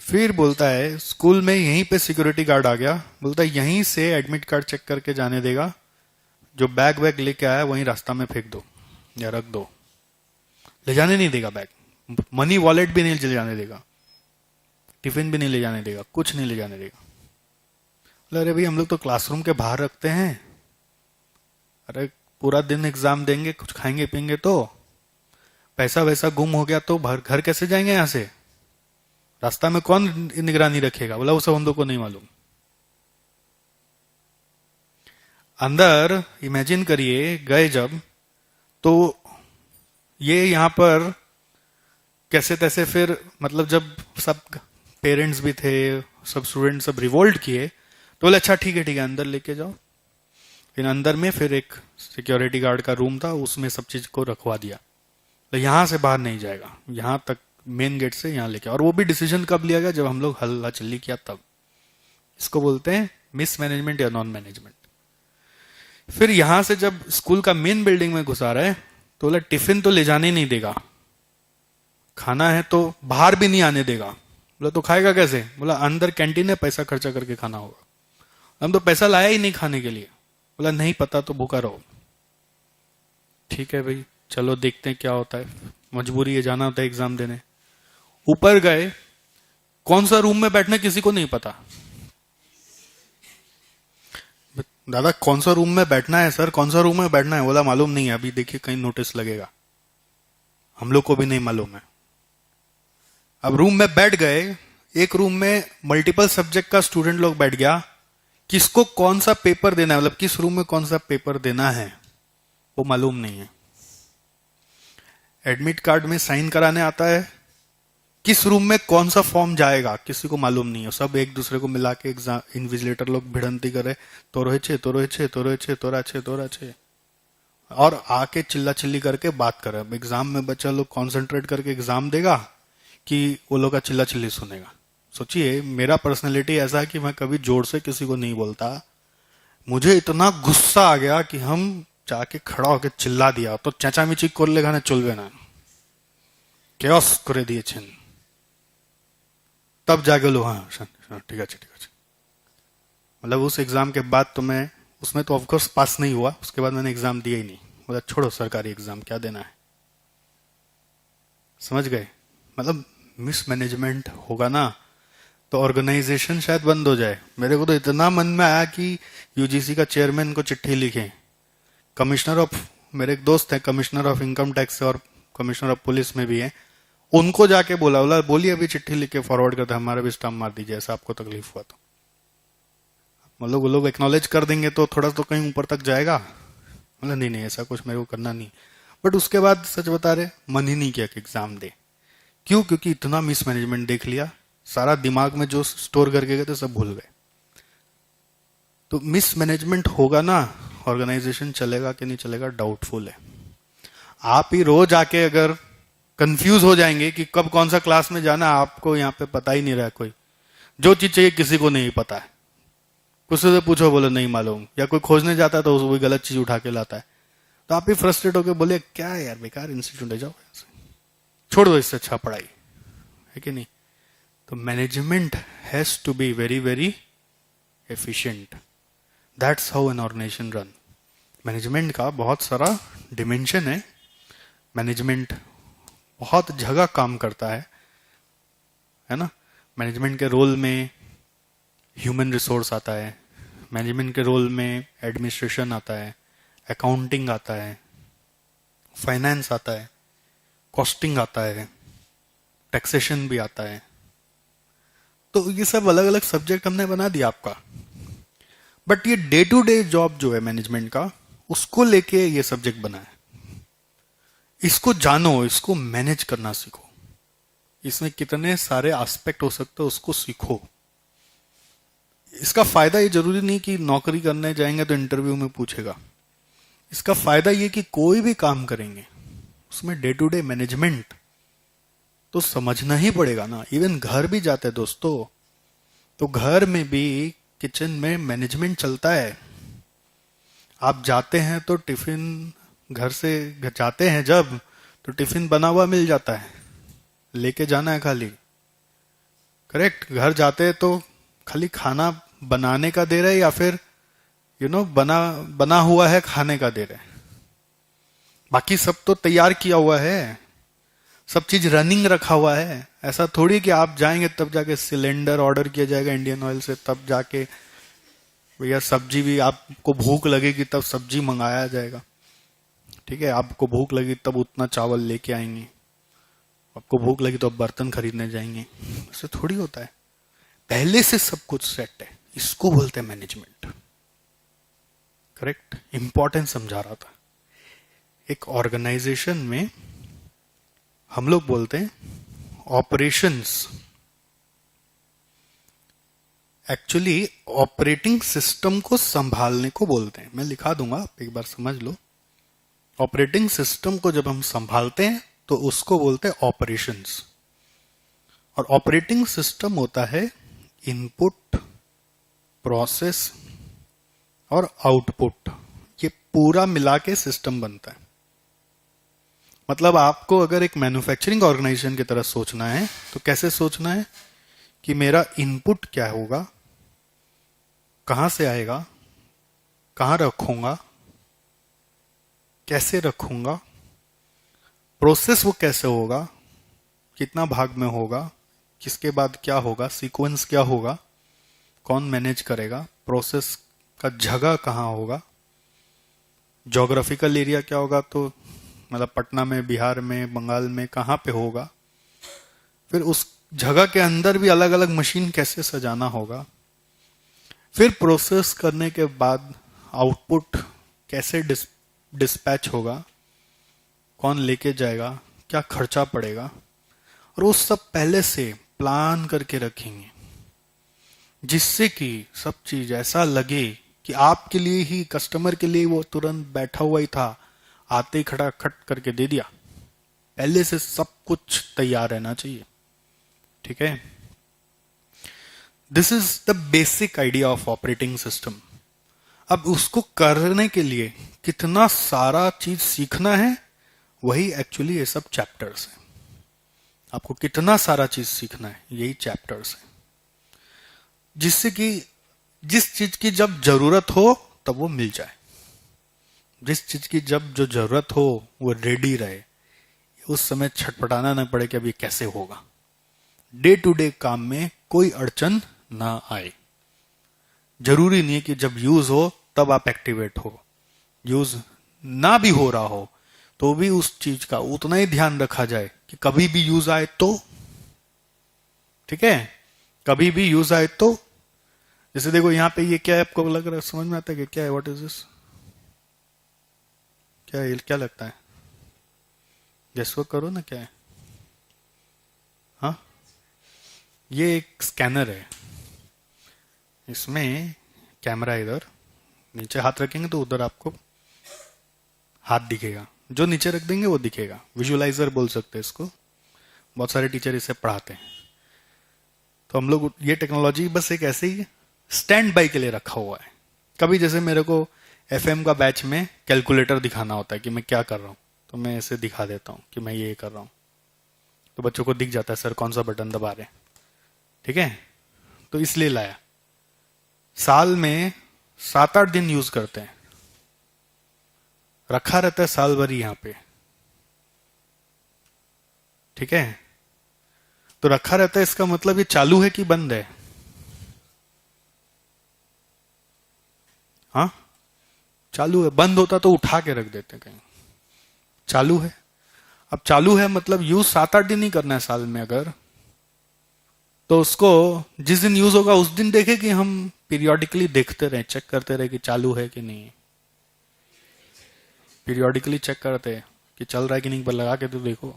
फिर बोलता है स्कूल में यहीं पे सिक्योरिटी गार्ड आ गया, बोलता है यहीं से एडमिट कार्ड चेक करके जाने देगा, जो बैग वैग लेके आया वहीं रास्ता में फेंक दो या रख दो, ले जाने नहीं देगा बैग, मनी वॉलेट भी नहीं ले जाने देगा, टिफिन भी नहीं ले जाने देगा, कुछ नहीं ले जाने देगा। बोला अरे भाई हम लोग तो क्लासरूम के बाहर रखते हैं, अरे पूरा दिन एग्जाम देंगे, कुछ खाएंगे पिएंगे तो, पैसा वैसा गुम हो गया तो घर कैसे जाएंगे यहाँ से, रास्ता में कौन निगरानी रखेगा? बोला वो सब हम लोग को नहीं मालूम। अंदर इमेजिन करिए गए जब, तो ये यहां पर कैसे तैसे फिर, मतलब जब सब पेरेंट्स भी थे, सब स्टूडेंट सब रिवोल्ट किए, तो बोले अच्छा ठीक है अंदर लेके जाओ। फिर अंदर में फिर एक सिक्योरिटी गार्ड का रूम था, उसमें सब चीज को रखवा दिया, तो यहां से बाहर नहीं जाएगा, यहां तक मेन गेट से यहां लेके। और वो भी डिसीजन कब लिया गया? जब हम लोग हल्ला चिल्ली किया तब। इसको बोलते हैं मिस मैनेजमेंट या नॉन मैनेजमेंट। फिर यहां से जब स्कूल का मेन बिल्डिंग में घुसा रहे तो बोला टिफिन तो ले जाने नहीं देगा, खाना है तो बाहर भी नहीं आने देगा। बोला तो खाएगा कैसे? बोला अंदर कैंटीन है, पैसा खर्चा करके खाना होगा। हम तो पैसा लाया ही नहीं खाने के लिए। बोला नहीं पता तो भूखा रहो। ठीक है भाई चलो देखते हैं क्या होता है, मजबूरी है, जाना होता है एग्जाम देने। ऊपर गए, कौन सा रूम में बैठना किसी को नहीं पता। दादा कौन सा रूम में बैठना है सर, कौन सा रूम में बैठना है? बोला मालूम नहीं है, अभी देखिए कहीं नोटिस लगेगा, हम लोग को भी नहीं मालूम है। अब रूम में बैठ गए, एक रूम में मल्टीपल सब्जेक्ट का स्टूडेंट लोग बैठ गया, किसको कौन सा पेपर देना है, मतलब किस रूम में कौन सा पेपर देना है वो मालूम नहीं है। एडमिट कार्ड में साइन कराने आता है, किस रूम में कौन सा फॉर्म जाएगा किसी को मालूम नहीं है। सब एक दूसरे को मिला के एग्जाम इन्विजिलेटर लोग भिड़ंती करे, तोरा छे, और आके चिल्ला चिल्ली करके बात करे। एग्जाम में बच्चा लोग कॉन्सेंट्रेट करके एग्जाम देगा कि वो लोग का चिल्ला चिल्ली सुनेगा। सोचिए मेरा पर्सनैलिटी ऐसा है कि मैं कभी जोर से किसी को नहीं बोलता। मुझे इतना गुस्सा आ गया कि हम जाके खड़ा होकर चिल्ला दिया, तो চেঁচামেচি করলে এখানে চলবে না, কেওস করে দিয়েছেন। तब जाके लो हाँ ठीक है। मतलब उस एग्जाम के बाद तो मैं उसमें तो ऑफकोर्स पास नहीं हुआ, उसके बाद मैंने एग्जाम दिया ही नहीं। बोला छोड़ो सरकारी एग्जाम क्या देना है। समझ गए? मतलब मिसमैनेजमेंट होगा ना तो ऑर्गेनाइजेशन शायद बंद हो जाए। मेरे को तो इतना मन में आया कि यूजीसी का चेयरमैन को चिट्ठी लिखे, कमिश्नर ऑफ, मेरे एक दोस्त है कमिश्नर ऑफ इनकम टैक्स और कमिश्नर ऑफ पुलिस में भी है, उनको जाके बोला बोलिए अभी चिट्ठी लिख के फॉरवर्ड करते, हमारा भी स्टाम्प मार दीजिए ऐसा आपको तकलीफ हुआ तो। मतलब वो लोग एक्नॉलेज कर देंगे तो थोड़ा तो कहीं ऊपर तक जाएगा। मतलब नहीं नहीं ऐसा कुछ मेरे को करना नहीं। बट उसके बाद सच बता रहे मन ही नहीं किया कि एग्जाम दे। क्यों? क्योंकि इतना मिसमैनेजमेंट देख लिया, सारा दिमाग में जो स्टोर करके गए थे सब भूल गए। तो मिसमैनेजमेंट होगा ना, ऑर्गेनाइजेशन चलेगा कि नहीं चलेगा डाउटफुल है। आप ही रोज आके अगर कंफ्यूज हो जाएंगे कि कब कौन सा क्लास में जाना, आपको यहाँ पे पता ही नहीं रहा, कोई जो चीज चाहिए किसी को नहीं पता है, कुछ से पूछो बोले नहीं मालूम, या कोई खोजने जाता है तो वो गलत चीज उठा के लाता है, तो आप ही फ्रस्ट्रेट होकर बोले क्या है यार बेकार इंस्टीट्यूट है, जाओ यहाँ से, छोड़ दो, इससे अच्छा पढ़ाई है कि नहीं। तो management has to be very very efficient. That's how an organisation run. Management का बहुत सारा डिमेंशन है, मैनेजमेंट बहुत जगह काम करता है ना। मैनेजमेंट के रोल में ह्यूमन रिसोर्स आता है, मैनेजमेंट के रोल में एडमिनिस्ट्रेशन आता है, अकाउंटिंग आता है, फाइनेंस आता है, कॉस्टिंग आता है, टैक्सेशन भी आता है। तो ये सब अलग अलग सब्जेक्ट हमने बना दिया आपका। बट ये डे टू डे जॉब जो है मैनेजमेंट का, उसको लेके ये सब्जेक्ट बना है। इसको जानो, इसको मैनेज करना सीखो, इसमें कितने सारे एस्पेक्ट हो सकते हैं उसको सीखो। इसका फायदा ये जरूरी नहीं कि नौकरी करने जाएंगे तो इंटरव्यू में पूछेगा। इसका फायदा ये कि कोई भी काम करेंगे उसमें डे टू डे मैनेजमेंट तो समझना ही पड़ेगा ना। इवन घर भी जाते हैं दोस्तों, तो घर में भी किचन में मैनेजमेंट चलता है। आप जाते हैं तो टिफिन, घर से जाते हैं जब, तो टिफिन बना हुआ मिल जाता है, लेके जाना है खाली। करेक्ट? घर जाते हैं तो खाली खाना बनाने का दे रहे या फिर बना हुआ है खाने का दे रहे, बाकी सब तो तैयार किया हुआ है, सब चीज रनिंग रखा हुआ है। ऐसा थोड़ी कि आप जाएंगे तब जाके सिलेंडर ऑर्डर किया जाएगा इंडियन ऑयल से, तब जाके भैया सब्जी भी आपको भूख लगेगी तब सब्जी मंगाया जाएगा। ठीक है, आपको भूख लगी तब उतना चावल लेके आएंगे, आपको भूख लगी तो आप बर्तन खरीदने जाएंगे। ऐसे थोड़ी होता है, पहले से सब कुछ सेट है। इसको बोलते हैं मैनेजमेंट। करेक्ट? इंपॉर्टेंस समझा रहा था। एक ऑर्गेनाइजेशन में हम लोग बोलते हैं ऑपरेशंस, एक्चुअली ऑपरेटिंग सिस्टम को संभालने को बोलते हैं। मैं लिखा दूंगा, आप एक बार समझ लो। ऑपरेटिंग सिस्टम को जब हम संभालते हैं तो उसको बोलते हैं ऑपरेशंस। और ऑपरेटिंग सिस्टम होता है इनपुट, प्रोसेस और आउटपुट, ये पूरा मिला के सिस्टम बनता है। मतलब आपको अगर एक मैन्युफैक्चरिंग ऑर्गेनाइजेशन की तरह सोचना है तो कैसे सोचना है कि मेरा इनपुट क्या होगा, कहां से आएगा, कहां रखूंगा, कैसे रखूंगा, प्रोसेस वो कैसे होगा, कितना भाग में होगा, किसके बाद क्या होगा, सीक्वेंस क्या होगा, कौन मैनेज करेगा, प्रोसेस का जगह कहाँ होगा, ज्योग्राफिकल एरिया क्या होगा, तो मतलब पटना में, बिहार में, बंगाल में कहाँ पे होगा, फिर उस जगह के अंदर भी अलग अलग मशीन कैसे सजाना होगा, फिर प्रोसेस करने के बाद आउटपुट कैसे डिस्पैच होगा, कौन लेके जाएगा, क्या खर्चा पड़ेगा, और वो सब पहले से प्लान करके रखेंगे जिससे कि सब चीज ऐसा लगे कि आपके लिए ही, कस्टमर के लिए वो तुरंत बैठा हुआ ही था, आते ही खड़ा खट करके दे दिया। पहले से सब कुछ तैयार रहना चाहिए। ठीक है, this is the basic idea of operating system. अब उसको करने के लिए कितना सारा चीज सीखना है, वही एक्चुअली ये सब चैप्टर्स हैं। आपको कितना सारा चीज सीखना है, यही चैप्टर्स हैं, जिससे कि जिस चीज की जब जरूरत हो तब वो मिल जाए, जिस चीज की जब जो जरूरत हो वो रेडी रहे, उस समय छटपटाना ना पड़े कि अब ये कैसे होगा। डे टू डे काम में कोई अड़चन ना आए। जरूरी नहीं है कि जब यूज हो तब आप एक्टिवेट हो, यूज ना भी हो रहा हो तो भी उस चीज का उतना ही ध्यान रखा जाए कि कभी भी यूज आए तो। ठीक है, कभी भी यूज आए तो। जैसे देखो यहाँ पे ये क्या है, आपको लग रहा है, समझ में आता है कि क्या है, व्हाट इज दिस? क्या है, क्या लगता है? गेस वर्क करो ना, क्या है? हाँ, ये एक स्कैनर है। इसमें कैमरा इधर, नीचे हाथ रखेंगे तो उधर आपको हाथ दिखेगा, जो नीचे रख देंगे वो दिखेगा। विजुअलाइजर बोल सकते हैं इसको, बहुत सारे टीचर इसे पढ़ाते हैं। तो हम लोग ये टेक्नोलॉजी बस एक ऐसे ही स्टैंड बाई के लिए रखा हुआ है। कभी जैसे मेरे को एफएम का बैच में कैलकुलेटर दिखाना होता है कि मैं क्या कर रहा हूँ, तो मैं ऐसे दिखा देता हूँ कि मैं ये कर रहा हूँ, तो बच्चों को दिख जाता है सर कौन सा बटन दबा रहे हैं। ठीक है, तो इसलिए लाया। साल में 7-8 दिन यूज करते हैं, रखा रहता है साल भर यहाँ पे। ठीक है, तो रखा रहता है, इसका मतलब ये चालू है कि बंद है? हाँ, चालू है। बंद होता तो उठा के रख देते कहीं। चालू है। अब चालू है मतलब यूज 7-8 दिन ही करना है साल में अगर, तो उसको जिस दिन यूज होगा उस दिन देखे कि हम पीरियोडिकली देखते रहे, चेक करते रहे कि चालू है कि नहीं। पीरियोडिकली चेक करते हैं कि चल रहा है कि नहीं, पर लगा के तो देखो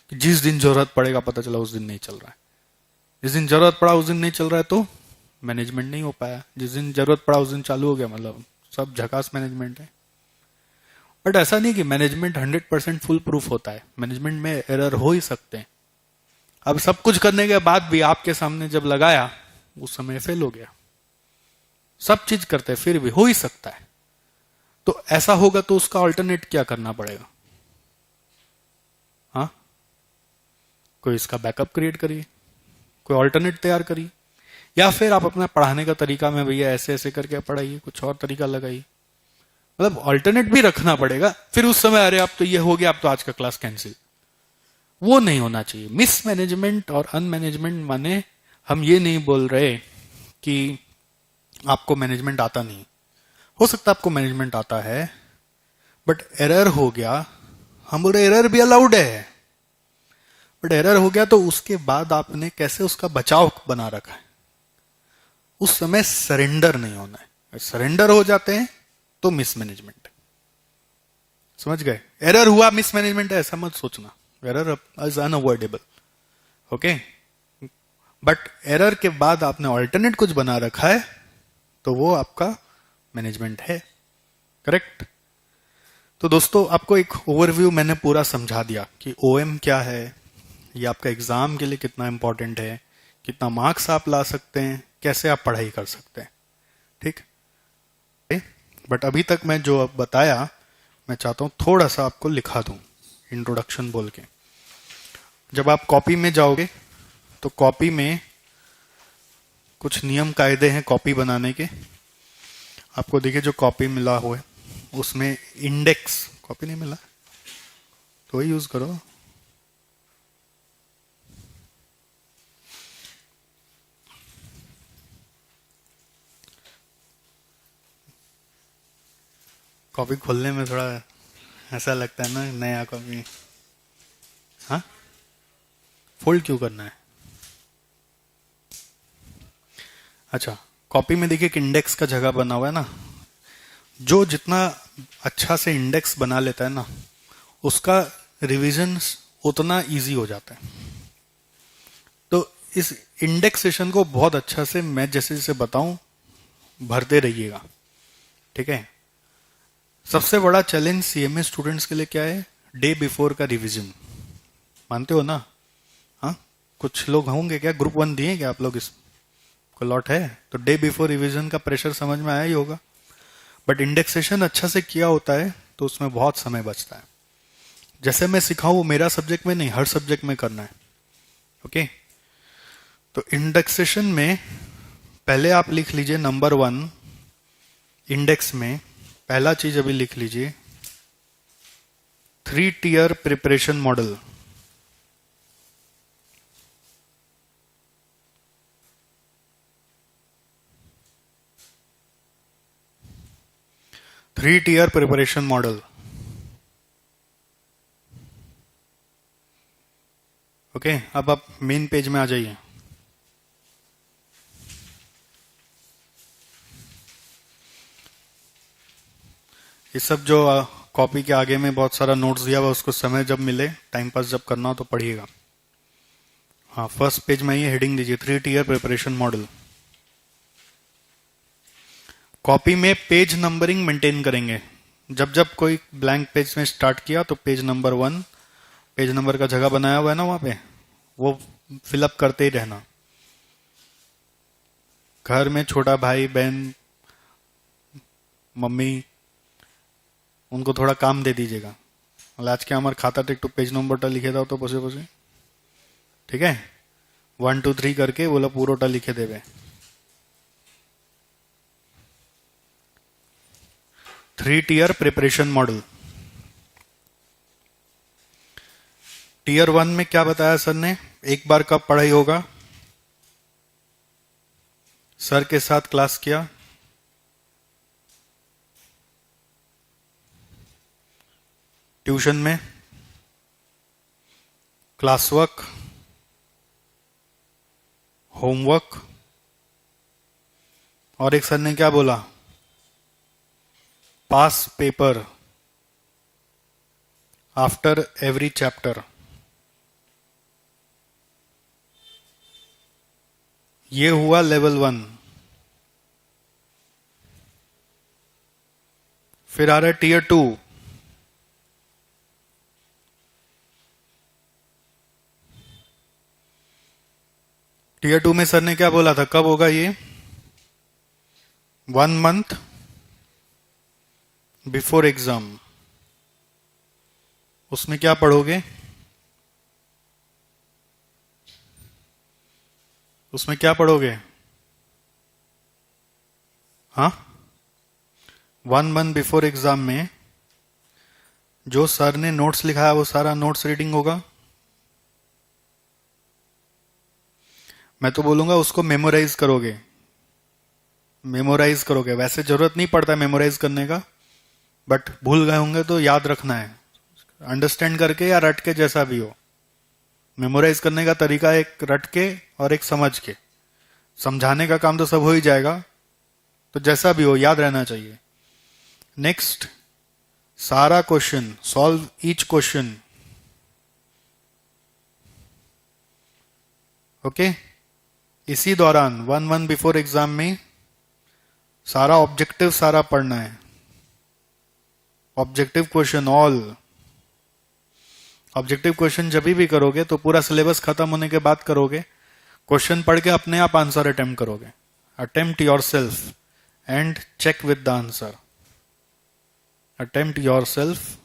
कि जिस दिन जरूरत पड़ेगा पता चला उस दिन नहीं चल रहा है। जिस दिन जरूरत पड़ा उस दिन नहीं चल रहा है तो मैनेजमेंट नहीं हो पाया। जिस दिन जरूरत पड़ा उस दिन चालू हो गया, मतलब सब झकास मैनेजमेंट है। बट ऐसा नहीं कि मैनेजमेंट 100% फुल प्रूफ होता है। मैनेजमेंट में एरर हो ही सकते हैं। अब सब कुछ करने के बाद भी आपके सामने जब लगाया उस समय फेल हो गया। सब चीज करते हैं फिर भी हो ही सकता है। तो ऐसा होगा तो उसका ऑल्टरनेट क्या करना पड़ेगा? हाँ, कोई इसका बैकअप क्रिएट करिए, कोई ऑल्टरनेट तैयार करिए, या फिर आप अपना पढ़ाने का तरीका में भैया ऐसे ऐसे करके पढ़ाइए, कुछ और तरीका लगाइए। मतलब ऑल्टरनेट भी रखना पड़ेगा। फिर उस समय अरे आप तो ये हो गया, आप तो आज का क्लास कैंसिल, वो नहीं होना चाहिए। मिस मैनेजमेंट और अनमैनेजमेंट माने हम ये नहीं बोल रहे कि आपको मैनेजमेंट आता नहीं। हो सकता है आपको मैनेजमेंट आता है, बट एरर हो गया, हम बोल रहे एरर भी अलाउड है, बट एरर हो गया तो उसके बाद आपने कैसे उसका बचाव बना रखा है। उस समय सरेंडर नहीं होना है। सरेंडर हो जाते हैं तो मिसमैनेजमेंट। समझ गए? एरर हुआ मिसमैनेजमेंट है ऐसा मत सोचना। Error is unavoidable, okay, but error के बाद आपने ऑल्टरनेट कुछ बना रखा है तो वो आपका मैनेजमेंट है। करेक्ट? तो दोस्तों आपको एक ओवरव्यू मैंने पूरा समझा दिया कि ओएम क्या है, ये आपका एग्जाम के लिए कितना इंपॉर्टेंट है, कितना मार्क्स आप ला सकते हैं, कैसे आप पढ़ाई कर सकते हैं। ठीक, बट अभी तक मैं जो अब बताया मैं चाहता हूं थोड़ा सा आपको लिखा दूं इंट्रोडक्शन बोल के। जब आप कॉपी में जाओगे तो कॉपी में कुछ नियम कायदे हैं कॉपी बनाने के। आपको देखिए जो कॉपी मिला हुआ है उसमें इंडेक्स, कॉपी नहीं मिला तो वही यूज करो। कॉपी खोलने में थोड़ा ऐसा लगता है ना, नया कॉपी। हाँ, फोल्ड क्यों करना है? अच्छा, कॉपी में देखिए एक इंडेक्स का जगह बना हुआ है ना। जो जितना अच्छा से इंडेक्स बना लेता है ना उसका रिवीजन उतना इजी हो जाता है। तो इस इंडेक्सेशन को बहुत अच्छा से मैं जैसे जैसे बताऊं भरते रहिएगा। ठीक है, सबसे बड़ा चैलेंज सीएमए स्टूडेंट्स के लिए क्या है? डे बिफोर का रिवीजन। मानते हो ना? हाँ, कुछ लोग होंगे क्या, ग्रुप 1 दिए क्या आप लोग? इस को लॉट है तो डे बिफोर रिवीजन का प्रेशर समझ में आया ही होगा। बट इंडेक्सेशन अच्छा से किया होता है तो उसमें बहुत समय बचता है। जैसे मैं सिखाऊं वो मेरा सब्जेक्ट में नहीं, हर सब्जेक्ट में करना है। ओके, तो इंडेक्सेशन में पहले आप लिख लीजिए नंबर 1 इंडेक्स में पहला चीज अभी लिख लीजिए 3 tier preparation model. Three tier preparation model. Okay, अब आप मेन पेज में आ जाइए। ये सब जो कॉपी के आगे में बहुत सारा नोट्स दिया हुआ, उसको समय जब मिले, टाइम पास जब करना हो तो पढ़िएगा। हाँ, फर्स्ट पेज में ये हेडिंग दीजिए, 3 टियर प्रिपरेशन मॉडल। कॉपी में पेज नंबरिंग मेंटेन करेंगे। जब जब कोई ब्लैंक पेज में स्टार्ट किया तो पेज नंबर 1, पेज नंबर का जगह बनाया हुआ है ना वहां पे, वो फिलअप करते ही रहना। घर में छोटा भाई बहन मम्मी उनको थोड़ा काम दे दीजिएगा। आज के हमारे खाता टेक पेज नंबरটা লিখে দাও তো বসে বসে, ठीक है? 1 2 3 करके बोला पूरोटा लिखे देवे। 3 टियर प्रिपरेशन मॉडल। टियर 1 में क्या बताया सर ने? एक बार कब पढ़ाई होगा, सर के साथ क्लास किया, ट्यूशन में, क्लास वर्क, होमवर्क, और एक सर ने क्या बोला, पास पेपर आफ्टर एवरी चैप्टर। ये हुआ लेवल 1। फिर आ रहा है टियर 2। टियर 2 में सर ने क्या बोला था, कब होगा ये? 1 मंथ बिफोर एग्जाम। उसमें क्या पढ़ोगे? उसमें क्या पढ़ोगे? हाँ, 1 मंथ बिफोर एग्जाम में जो सर ने नोट्स लिखा है वो सारा नोट्स रीडिंग होगा। मैं तो बोलूंगा उसको मेमोराइज करोगे, मेमोराइज करोगे। वैसे जरूरत नहीं पड़ता मेमोराइज करने का, बट भूल गए होंगे तो याद रखना है, अंडरस्टैंड करके या रट के, जैसा भी हो। मेमोराइज करने का तरीका एक रट के और एक समझ के। समझाने का काम तो सब हो ही जाएगा, तो जैसा भी हो याद रहना चाहिए। नेक्स्ट, सारा question, solve each question. Okay, इसी दौरान 1 मंथ बिफोर एग्जाम में सारा ऑब्जेक्टिव सारा पढ़ना है। Objective question all. Objective question जब भी करोगे तो पूरा सिलेबस खत्म होने के बाद करोगे। क्वेश्चन पढ़ के अपने आप आंसर अटेम्प्ट करोगे। Attempt yourself and check with the answer. Attempt yourself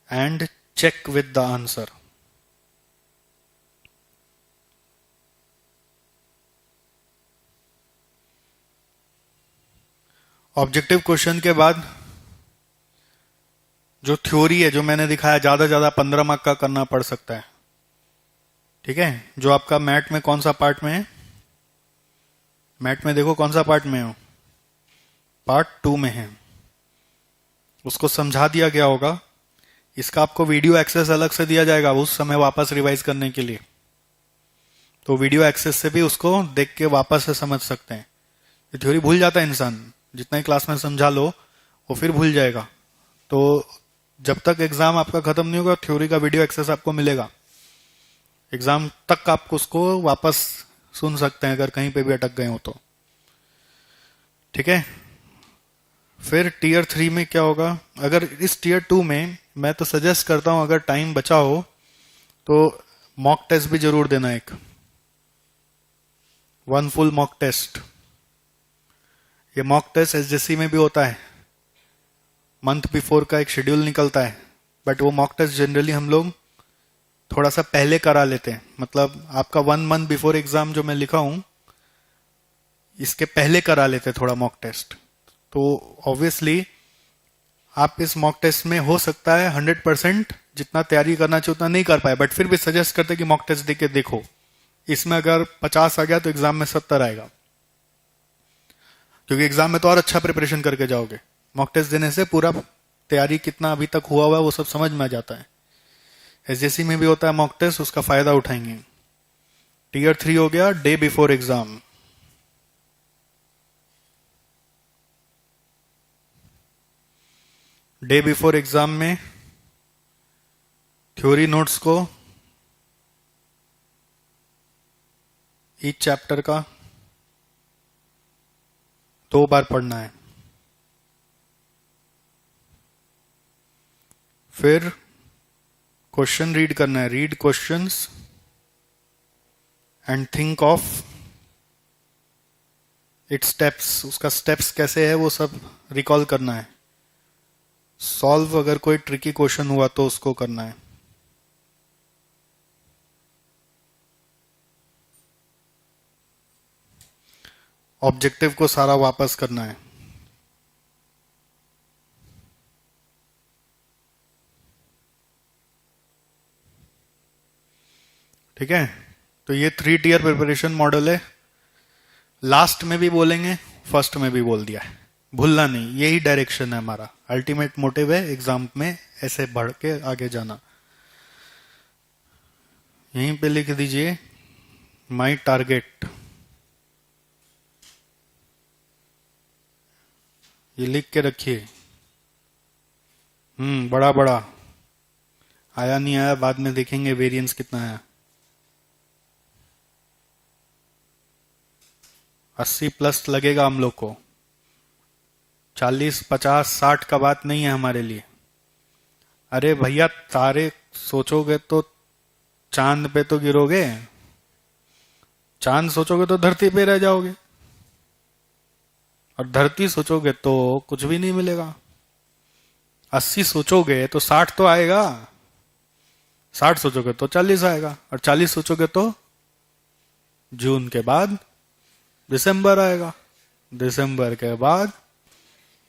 and check with the answer. Objective question के बाद जो थ्योरी है, जो मैंने दिखाया, ज्यादा 15 मार्क का करना पड़ सकता है। ठीक है, जो आपका मैथ में कौन सा पार्ट में है? मैथ में देखो कौन सा पार्ट में हो, पार्ट 2 में है। उसको समझा दिया गया होगा। इसका आपको वीडियो एक्सेस अलग से दिया जाएगा उस समय वापस रिवाइज करने के लिए। तो वीडियो एक्सेस से भी उसको देख के वापस से समझ सकते हैं। ये थ्योरी भूल जाता है इंसान, जितना ही क्लास में समझा लो वो फिर भूल जाएगा। तो जब तक एग्जाम आपका खत्म नहीं होगा, थ्योरी का वीडियो एक्सेस आपको मिलेगा। एग्जाम तक आप उसको वापस सुन सकते हैं अगर कहीं पे भी अटक गए हो तो। ठीक है, फिर टियर 3 में क्या होगा? अगर इस टियर 2 में मैं तो सजेस्ट करता हूं, अगर टाइम बचा हो तो मॉक टेस्ट भी जरूर देना, एक 1 फुल मॉक टेस्ट। ये मॉक टेस्ट एसजेसी में भी होता है, मंथ बिफोर का एक शेड्यूल निकलता है, बट वो मॉक टेस्ट जनरली हम लोग थोड़ा सा पहले करा लेते हैं। मतलब आपका 1 मंथ बिफोर एग्जाम जो मैं लिखा हूं, इसके पहले करा लेते हैं थोड़ा मॉक टेस्ट। तो ऑब्वियसली आप इस मॉक टेस्ट में हो सकता है 100% जितना तैयारी करना चाहिए उतना नहीं कर पाए, बट फिर भी सजेस्ट करते कि मॉक टेस्ट देके देखो। इसमें अगर 50 आ गया तो एग्जाम में 70 आएगा, क्योंकि एग्जाम में तो और अच्छा प्रिपरेशन करके जाओगे। मॉक टेस्ट देने से पूरा तैयारी कितना अभी तक हुआ हुआ है वो सब समझ में आ जाता है। एसजेसी में भी होता है मॉक टेस्ट, उसका फायदा उठाएंगे। टियर 3 हो गया day before exam. Day before exam में थ्योरी नोट्स को ईच चैप्टर का 2 बार पढ़ना है। फिर क्वेश्चन रीड करना है, read questions and think of its steps, उसका स्टेप्स कैसे है वो सब रिकॉल करना है। सॉल्व अगर कोई ट्रिकी क्वेश्चन हुआ तो उसको करना है। ऑब्जेक्टिव को सारा वापस करना है। ठीक है, तो ये 3 टियर प्रिपरेशन मॉडल है। लास्ट में भी बोलेंगे, फर्स्ट में भी बोल दिया है, भूलना नहीं, यही डायरेक्शन है हमारा। अल्टीमेट मोटिव है एग्जाम में ऐसे बढ़ के आगे जाना। यहीं पे लिख दीजिए माई टारगेट, ये लिख के रखिए। बड़ा बड़ा आया नहीं आया बाद में देखेंगे वेरिएंस कितना आया। 80+ लगेगा हम लोग को, 40 50 60 का बात नहीं है हमारे लिए। अरे भैया तारे सोचोगे तो चांद पे तो गिरोगे, चांद सोचोगे तो धरती पे रह जाओगे, और धरती सोचोगे तो कुछ भी नहीं मिलेगा। 80 सोचोगे तो 60 तो आएगा, 60 सोचोगे तो 40 आएगा, और 40 सोचोगे तो जून के बाद दिसंबर आएगा, दिसंबर के बाद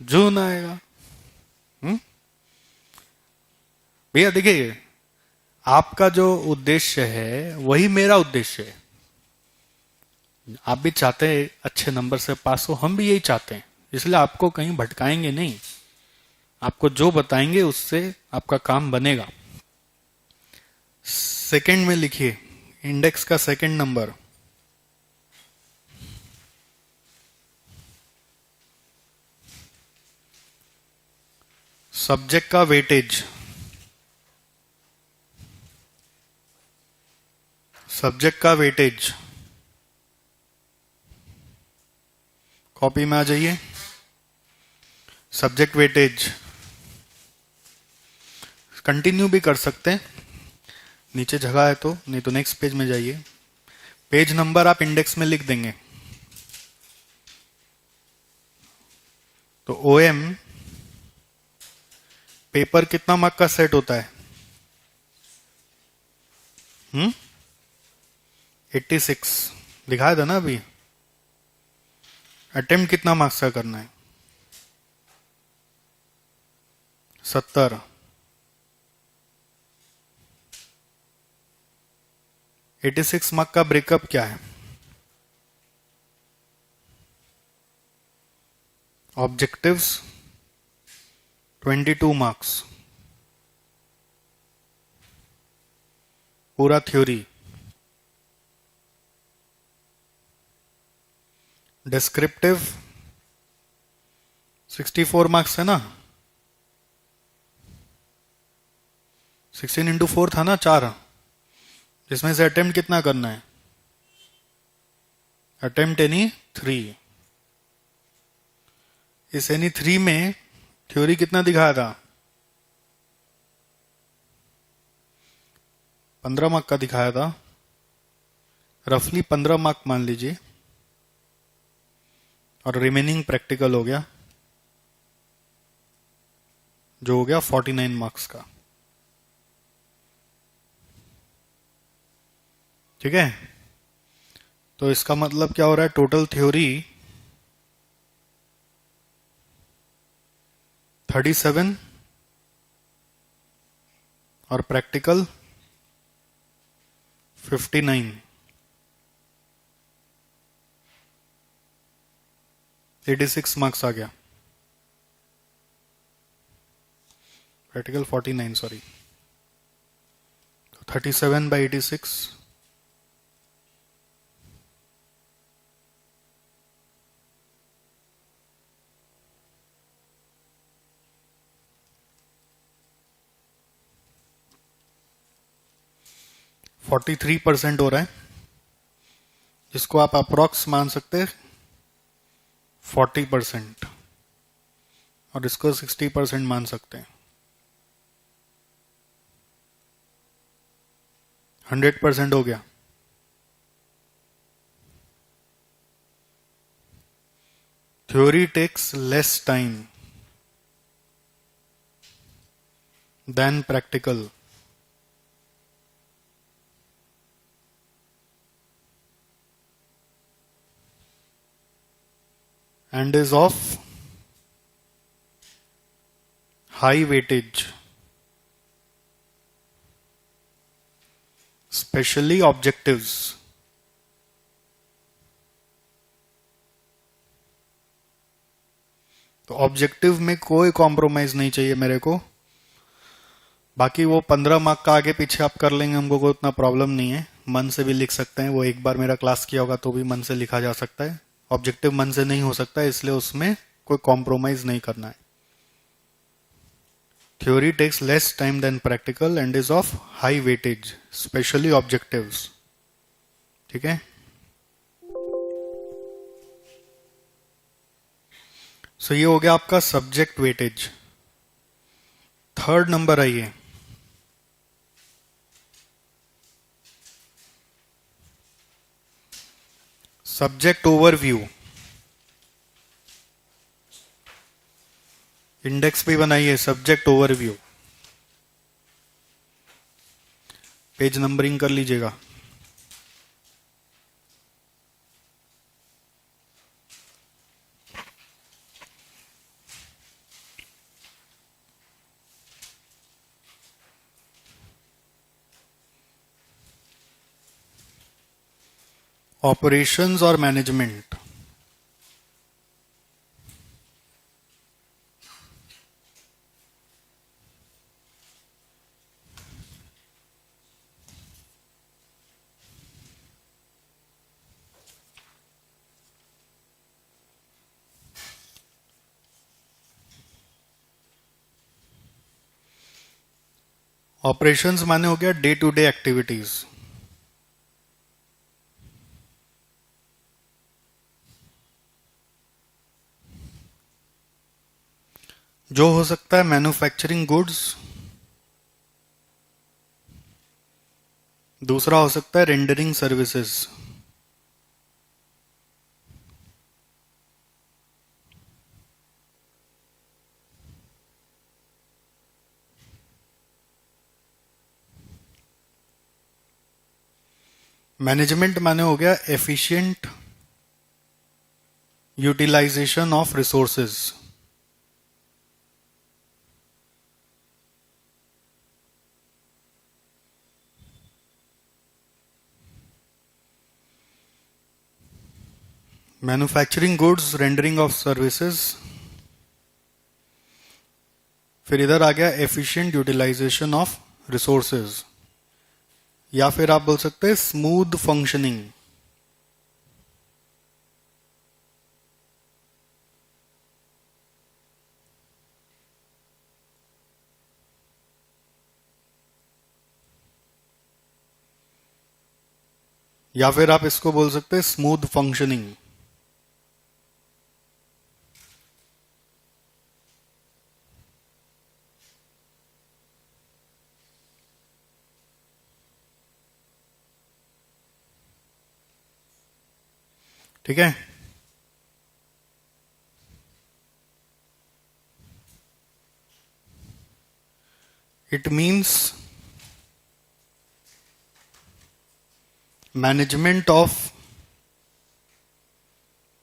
जून आएगा। भैया देखिए, आपका जो उद्देश्य है वही मेरा उद्देश्य है। आप भी चाहते हैं अच्छे नंबर से पास हो, हम भी यही चाहते हैं, इसलिए आपको कहीं भटकाएंगे नहीं। आपको जो बताएंगे उससे आपका काम बनेगा। सेकंड में लिखिए इंडेक्स का सेकंड नंबर, सब्जेक्ट का वेटेज, सब्जेक्ट का वेटेज कॉपी में आ जाइए। सब्जेक्ट वेटेज कंटिन्यू भी कर सकते हैं, नीचे जगह है तो, नहीं तो नेक्स्ट पेज में जाइए। पेज नंबर आप इंडेक्स में लिख देंगे। तो ओएम पेपर कितना मार्क का सेट होता है? 86 दिखाया था ना अभी। अटेम्प्ट कितना मार्क्स का करना है? 70। 86 मार्क का ब्रेकअप क्या है? ऑब्जेक्टिव्स 22 मार्क्स, पूरा थ्योरी। डिस्क्रिप्टिव 64 मार्क्स है ना, 16 इंटू 4 था ना 4, जिसमें से अटेम्प्ट कितना करना है? Attempt any 3। इस एनी 3 में थ्योरी कितना दिखाया था? 15 मार्क का दिखाया था, रफली 15 मार्क मान लीजिए, और रिमेनिंग प्रैक्टिकल हो गया, जो हो गया 49 मार्क्स का। ठीक है, तो इसका मतलब क्या हो रहा है? टोटल थ्योरी 37 और प्रैक्टिकल 59। 86 मार्क्स आ गया, प्रैक्टिकल 49 सॉरी, 37 बाई 86, 43% हो रहा है, जिसको आप अप्रोक्स मान सकते हैं 40%, और इसको 60% मान सकते हैं। 100% हो गया। Theory takes less time than practical and is of high weightage, especially objectives. तो ऑब्जेक्टिव में कोई कॉम्प्रोमाइज नहीं चाहिए मेरे को। बाकी वो 15 मार्क का आगे पीछे आप कर लेंगे, हमको कोई उतना प्रॉब्लम नहीं है। मन से भी लिख सकते हैं, वो एक बार मेरा क्लास किया होगा तो भी मन से लिखा जा सकता है। ऑब्जेक्टिव मन से नहीं हो सकता, इसलिए उसमें कोई कॉम्प्रोमाइज नहीं करना है। Theory takes less time than practical and is of high weightage, especially objectives. ठीक है, सो ये हो गया आपका सब्जेक्ट वेटेज। थर्ड नंबर आइए, सब्जेक्ट ओवरव्यू। इंडेक्स भी बनाइए, सब्जेक्ट ओवरव्यू। पेज नंबरिंग कर लीजिएगा। ऑपरेशंस और मैनेजमेंट। ऑपरेशंस माने हो गया डे टू डे एक्टिविटीज। जो हो सकता है मैन्युफैक्चरिंग गुड्स, दूसरा हो सकता है रेंडरिंग सर्विसेज। मैनेजमेंट माने हो गया efficient utilisation of resources. Manufacturing goods, rendering of services, फिर इधर आ गया एफिशिएंट यूटिलाइजेशन ऑफ रिसोर्सेज, या फिर आप बोल सकते हैं स्मूथ फंक्शनिंग। या फिर आप इसको बोल सकते हैं स्मूथ फंक्शनिंग। ठीक है, it means management of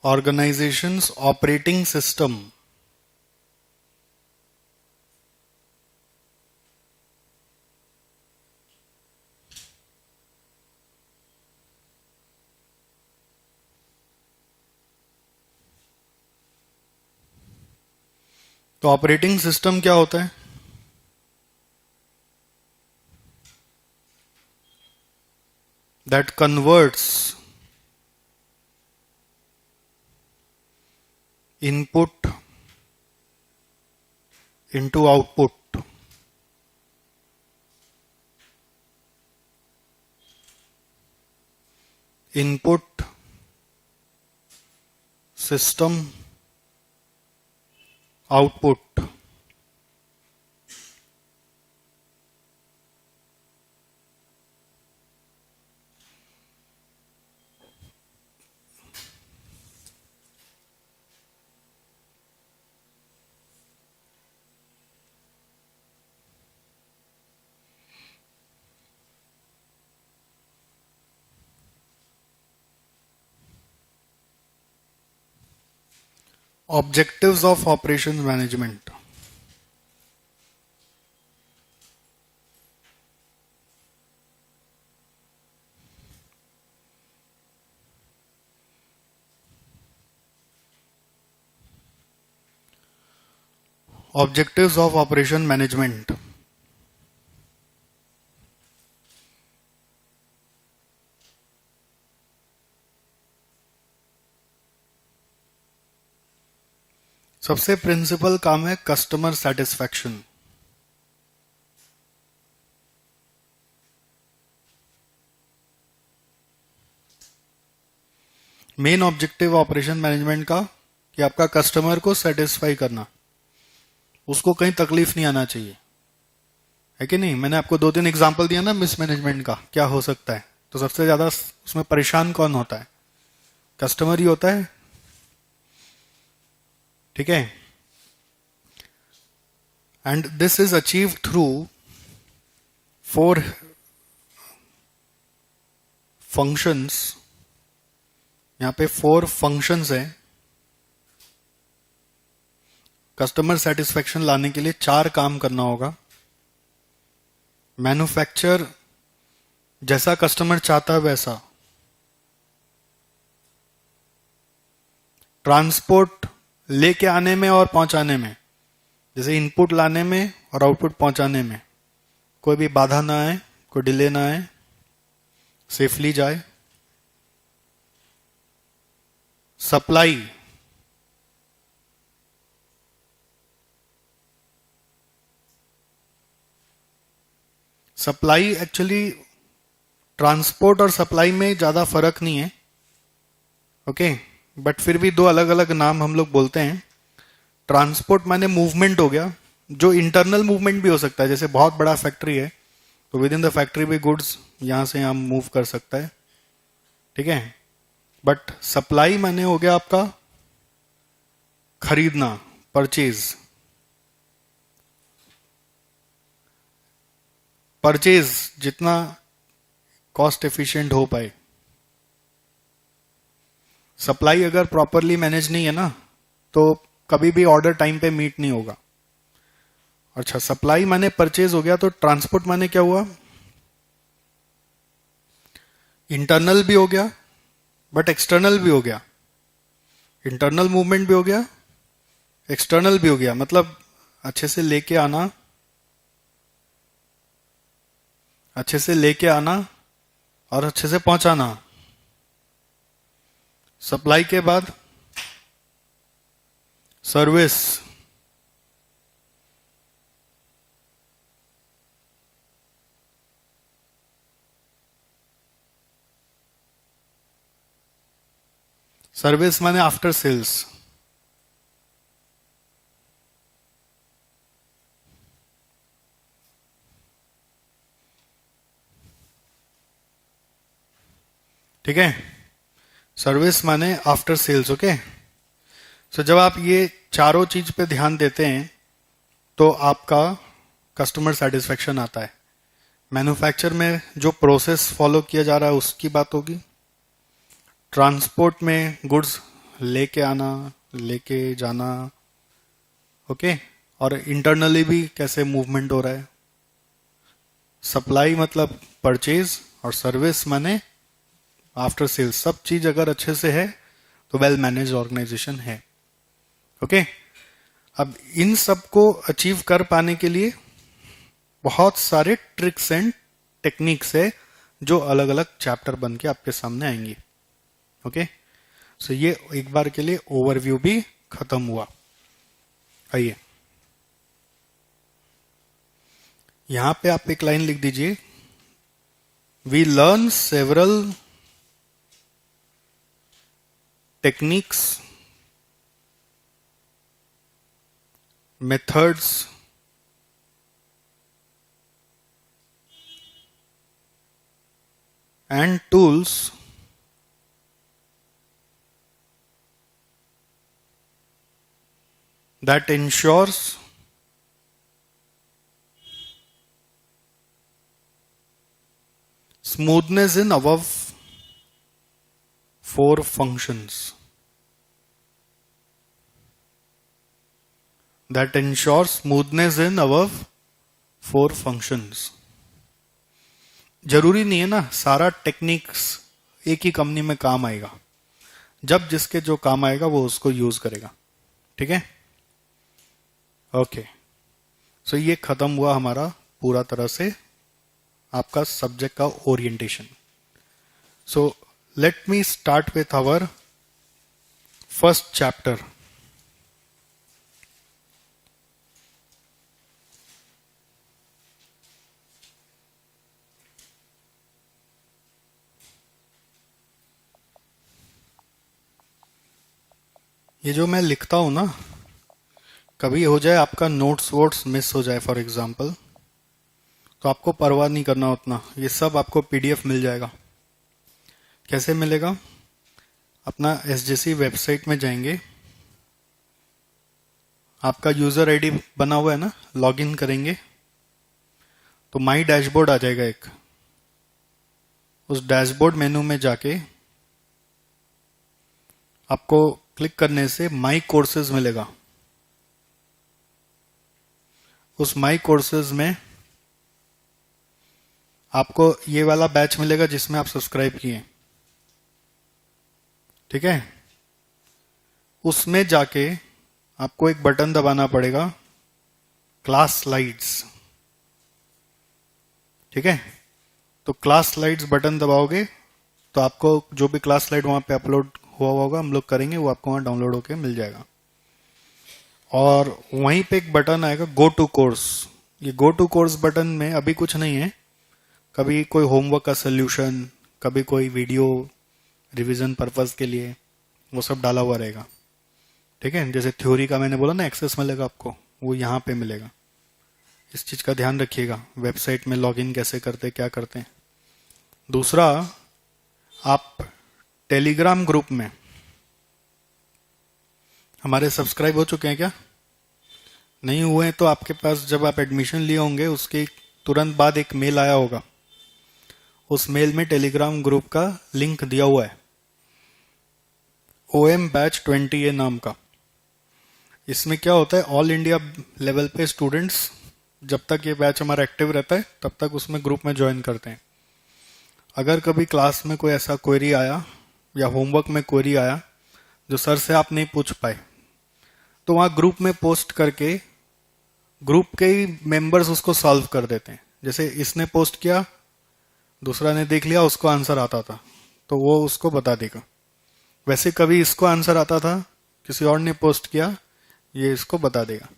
organisations operating system. तो ऑपरेटिंग सिस्टम क्या होता है? That converts input into output. Input system output. Objectives of operation management. Objectives of operation management. सबसे प्रिंसिपल काम है customer satisfaction. Main objective operation management का कि आपका कस्टमर को सेटिस्फाई करना, उसको कहीं तकलीफ नहीं आना चाहिए, है कि नहीं। मैंने आपको 2-3 एग्जांपल दिया ना मिसमैनेजमेंट का, क्या हो सकता है। तो सबसे ज्यादा उसमें परेशान कौन होता है? कस्टमर ही होता है, ठीक है। And this is achieve through 4 functions. यहां पे 4 फंक्शंस है। कस्टमर सेटिस्फेक्शन लाने के लिए 4 काम करना होगा। मैन्युफैक्चर जैसा कस्टमर चाहता है वैसा, ट्रांसपोर्ट लेके आने में और पहुंचाने में, जैसे इनपुट लाने में और आउटपुट पहुंचाने में कोई भी बाधा ना आए, कोई डिले ना आए, सेफली जाए। सप्लाई सप्लाई एक्चुअली ट्रांसपोर्ट और सप्लाई में ज्यादा फर्क नहीं है, ओके। बट फिर भी 2 अलग अलग नाम हम लोग बोलते हैं। ट्रांसपोर्ट माने मूवमेंट हो गया, जो इंटरनल मूवमेंट भी हो सकता है। जैसे बहुत बड़ा फैक्ट्री है तो विद इन द फैक्ट्री भी गुड्स यहां से यहां मूव कर सकता है, ठीक है। बट सप्लाई माने हो गया आपका खरीदना, परचेज। परचेज जितना कॉस्ट एफिशिएंट हो पाए। सप्लाई अगर प्रॉपरली मैनेज नहीं है ना तो कभी भी ऑर्डर टाइम पे मीट नहीं होगा। अच्छा, सप्लाई माने परचेज हो गया, तो ट्रांसपोर्ट माने क्या हुआ? इंटरनल भी हो गया बट एक्सटर्नल भी हो गया। इंटरनल मूवमेंट भी हो गया, एक्सटर्नल भी हो गया। मतलब अच्छे से लेके आना, अच्छे से लेके आना और अच्छे से पहुंचाना। सप्लाई के बाद सर्विस। सर्विस माने आफ्टर सेल्स। ठीक है, सर्विस माने आफ्टर सेल्स, ओके। सो जब आप ये चारों चीज पे ध्यान देते हैं तो आपका कस्टमर सेटिस्फेक्शन आता है। मैन्युफैक्चर में जो प्रोसेस फॉलो किया जा रहा है उसकी बात होगी। ट्रांसपोर्ट में गुड्स लेके आना, लेके जाना, ओके। और इंटरनली भी कैसे मूवमेंट हो रहा है। सप्लाई मतलब परचेज और सर्विस माने आफ्टर सेल्स। सब चीज अगर अच्छे से है तो वेल मैनेज ऑर्गेनाइजेशन है, ओके। अब इन सब को अचीव कर पाने के लिए बहुत सारे ट्रिक्स एंड टेक्निक्स है जो अलग अलग चैप्टर बन के आपके सामने आएंगे, ओके। सो ये एक बार के लिए ओवरव्यू भी खत्म हुआ। आइए यहां पे आप एक लाइन लिख दीजिए, we learn several techniques, methods, and tools that ensures smoothness in above four functions. That ensures smoothness in above four functions. जरूरी नहीं है ना सारा टेक्निक्स एक ही कंपनी में काम आएगा, जब जिसके जो काम आएगा वो उसको यूज करेगा, ठीक है। ओके, सो ये खत्म हुआ हमारा पूरा तरह से आपका सब्जेक्ट का orientation. So let me start with our first chapter. ये जो मैं लिखता हूं ना, कभी हो जाए आपका नोट्स वोट्स मिस हो जाए फॉर एग्जांपल, तो आपको परवाह नहीं करना उतना, ये सब आपको पीडीएफ मिल जाएगा। कैसे मिलेगा? अपना एसजेसी वेबसाइट में जाएंगे, आपका यूजर आईडी बना हुआ है ना, लॉगिन करेंगे तो माई डैशबोर्ड आ जाएगा एक। उस डैशबोर्ड मेनू में जाके आपको क्लिक करने से माई कोर्सेज मिलेगा। उस माई कोर्सेज में आपको ये वाला बैच मिलेगा जिसमें आप सब्सक्राइब किए, ठीक है। उसमें जाके आपको एक बटन दबाना पड़ेगा, क्लास स्लाइड्स, ठीक है। तो क्लास स्लाइड्स बटन दबाओगे तो आपको जो भी क्लास स्लाइड वहां पे अपलोड हुआ होगा, हम लोग करेंगे, वो आपको वहां डाउनलोड होके मिल जाएगा। और वहीं पे एक बटन आएगा गो टू कोर्स। ये गो टू कोर्स बटन में अभी कुछ नहीं है, कभी कोई होमवर्क का सोल्यूशन, कभी कोई वीडियो रिवीजन पर्पस के लिए, वो सब डाला हुआ रहेगा, ठीक है। जैसे थ्योरी का मैंने बोला ना एक्सेस मिलेगा आपको, वो यहाँ पे मिलेगा। इस चीज का ध्यान रखिएगा, वेबसाइट में लॉगिन कैसे करते क्या करते हैं। दूसरा, आप टेलीग्राम ग्रुप में हमारे सब्सक्राइब हो चुके हैं क्या? नहीं हुए तो आपके पास जब आप एडमिशन लिए होंगे उसके तुरंत बाद एक मेल आया होगा, उस मेल में टेलीग्राम ग्रुप का लिंक दिया हुआ है, OM बैच 20A नाम का। इसमें क्या होता है, ऑल इंडिया लेवल पे स्टूडेंट्स जब तक ये बैच हमारा एक्टिव रहता है तब तक उसमें ग्रुप में ज्वाइन करते हैं। अगर कभी क्लास में कोई ऐसा क्वेरी आया या होमवर्क में क्वेरी आया जो सर से आप नहीं पूछ पाए, तो वहां ग्रुप में पोस्ट करके ग्रुप के ही मेंबर्स उसको सॉल्व कर देते हैं। जैसे इसने पोस्ट किया, दूसरा ने देख लिया, उसको आंसर आता था तो वो उसको बता देगा। वैसे कभी इसको आंसर आता था, किसी और ने पोस्ट किया, ये इसको बता देगा।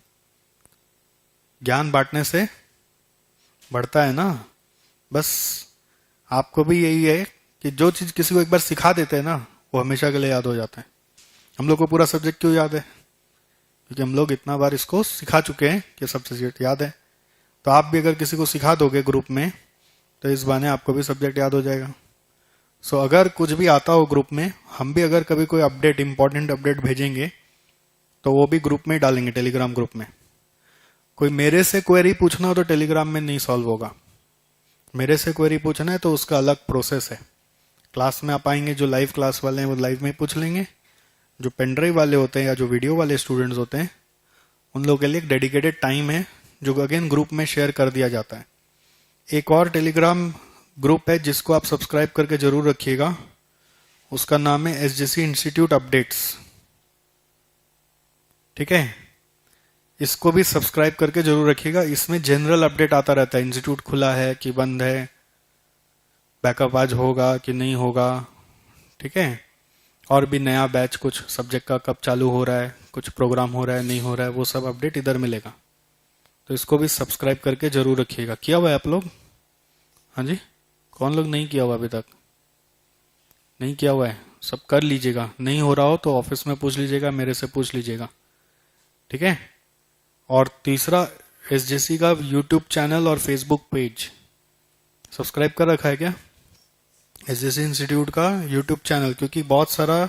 ज्ञान बांटने से बढ़ता है ना। बस आपको भी यही है कि जो चीज किसी को एक बार सिखा देते हैं ना, वो हमेशा के लिए याद हो जाता है। हम लोग को पूरा सब्जेक्ट क्यों याद है? क्योंकि हम लोग इतना बार इसको सिखा चुके हैं कि सब सब्जेक्ट याद है। तो आप भी अगर किसी को सिखा दोगे ग्रुप में तो इस बहाने आपको भी सब्जेक्ट याद हो जाएगा। सो अगर कुछ भी आता हो ग्रुप में, हम भी अगर कभी कोई अपडेट, इंपॉर्टेंट अपडेट भेजेंगे तो वो भी ग्रुप में डालेंगे, टेलीग्राम ग्रुप में। कोई मेरे से क्वेरी पूछना हो तो टेलीग्राम में नहीं सॉल्व होगा। मेरे से क्वेरी पूछना है तो उसका अलग प्रोसेस है। क्लास में आप आएंगे, जो लाइव क्लास वाले हैं वो लाइव में पूछ लेंगे, जो पेनड्राइव वाले होते हैं या जो वीडियो वाले स्टूडेंट्स होते हैं उन लोगों के लिए एक डेडिकेटेड टाइम है जो अगेन ग्रुप में शेयर कर दिया जाता है। एक और टेलीग्राम ग्रुप है जिसको आप सब्सक्राइब करके जरूर रखिएगा, उसका नाम है SJC इंस्टीट्यूट अपडेट्स, ठीक है। इसको भी सब्सक्राइब करके जरूर रखिएगा। इसमें जनरल अपडेट आता रहता है, इंस्टीट्यूट खुला है कि बंद है, बैकअप आज होगा कि नहीं होगा, ठीक है। और भी नया बैच कुछ सब्जेक्ट का कब चालू हो रहा है, कुछ प्रोग्राम हो रहा है नहीं हो रहा है, वो सब अपडेट इधर मिलेगा। तो इसको भी सब्सक्राइब करके जरूर रखिएगा। किया हुआ है आप लोग? हाँ जी, कौन लोग नहीं किया हुआ अभी तक? नहीं किया हुआ है, सब कर लीजिएगा, नहीं हो रहा हो तो ऑफिस में पूछ लीजिएगा, मेरे से पूछ लीजिएगा, ठीक है। और तीसरा, एसजेसी का यूट्यूब चैनल और फेसबुक पेज सब्सक्राइब कर रखा है क्या? एसजेसी इंस्टीट्यूट का यूट्यूब चैनल, क्योंकि बहुत सारा,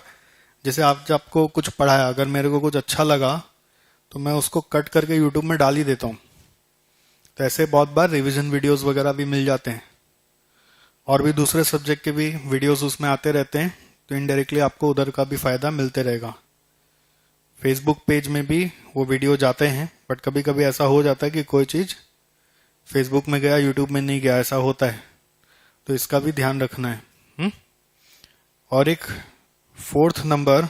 जैसे आपको कुछ पढ़ाया, अगर मेरे को कुछ अच्छा लगा तो मैं उसको कट करके यूट्यूब में डाल ही देता हूँ। तो ऐसे बहुत बार रिवीजन वीडियोस वगैरह भी मिल जाते हैं, और भी दूसरे सब्जेक्ट के भी वीडियोस उसमें आते रहते हैं, तो इनडायरेक्टली आपको उधर का भी फायदा मिलते रहेगा। फेसबुक पेज में भी वो वीडियो जाते हैं, बट कभी कभी ऐसा हो जाता है कि कोई चीज फेसबुक में गया यूट्यूब में नहीं गया, ऐसा होता है, तो इसका भी ध्यान रखना है। और एक फोर्थ नंबर,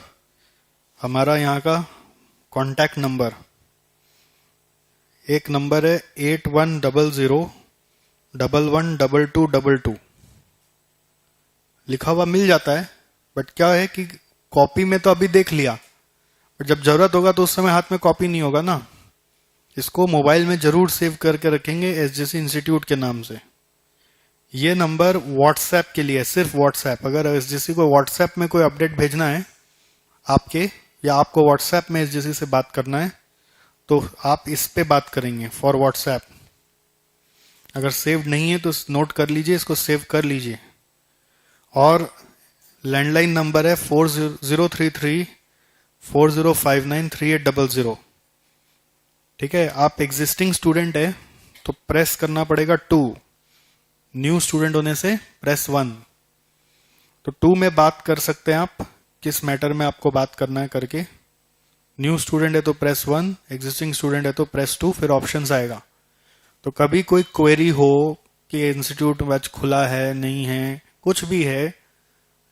हमारा यहाँ का कॉन्टैक्ट नंबर, एक नंबर है 8100112222, लिखा हुआ मिल जाता है, बट क्या है कि कॉपी में तो अभी देख लिया, बट जब जरूरत होगा तो उस समय हाथ में कॉपी नहीं होगा ना। इसको मोबाइल में जरूर सेव करके रखेंगे एसजेसी इंस्टीट्यूट के नाम से। ये नंबर व्हाट्सएप के लिए, सिर्फ व्हाट्सएप, अगर एसजेसी को व्हाट्सएप में कोई अपडेट भेजना है आपके, या आपको व्हाट्सएप में एसजेसी से बात करना है, तो आप इस पे बात करेंगे फॉर व्हाट्सएप। अगर सेव नहीं है तो नोट कर लीजिए, इसको सेव कर लीजिए। और लैंडलाइन नंबर है 403340593800, ठीक है। आप एग्जिस्टिंग स्टूडेंट है तो प्रेस करना पड़ेगा 2, न्यू स्टूडेंट होने से प्रेस 1। तो 2 में बात कर सकते हैं आप, किस मैटर में आपको बात करना है करके। न्यू स्टूडेंट है तो प्रेस 1, एग्जिस्टिंग स्टूडेंट है तो प्रेस 2, फिर ऑप्शंस आएगा। तो कभी कोई क्वेरी हो कि इंस्टीट्यूट बैच खुला है नहीं है, कुछ भी है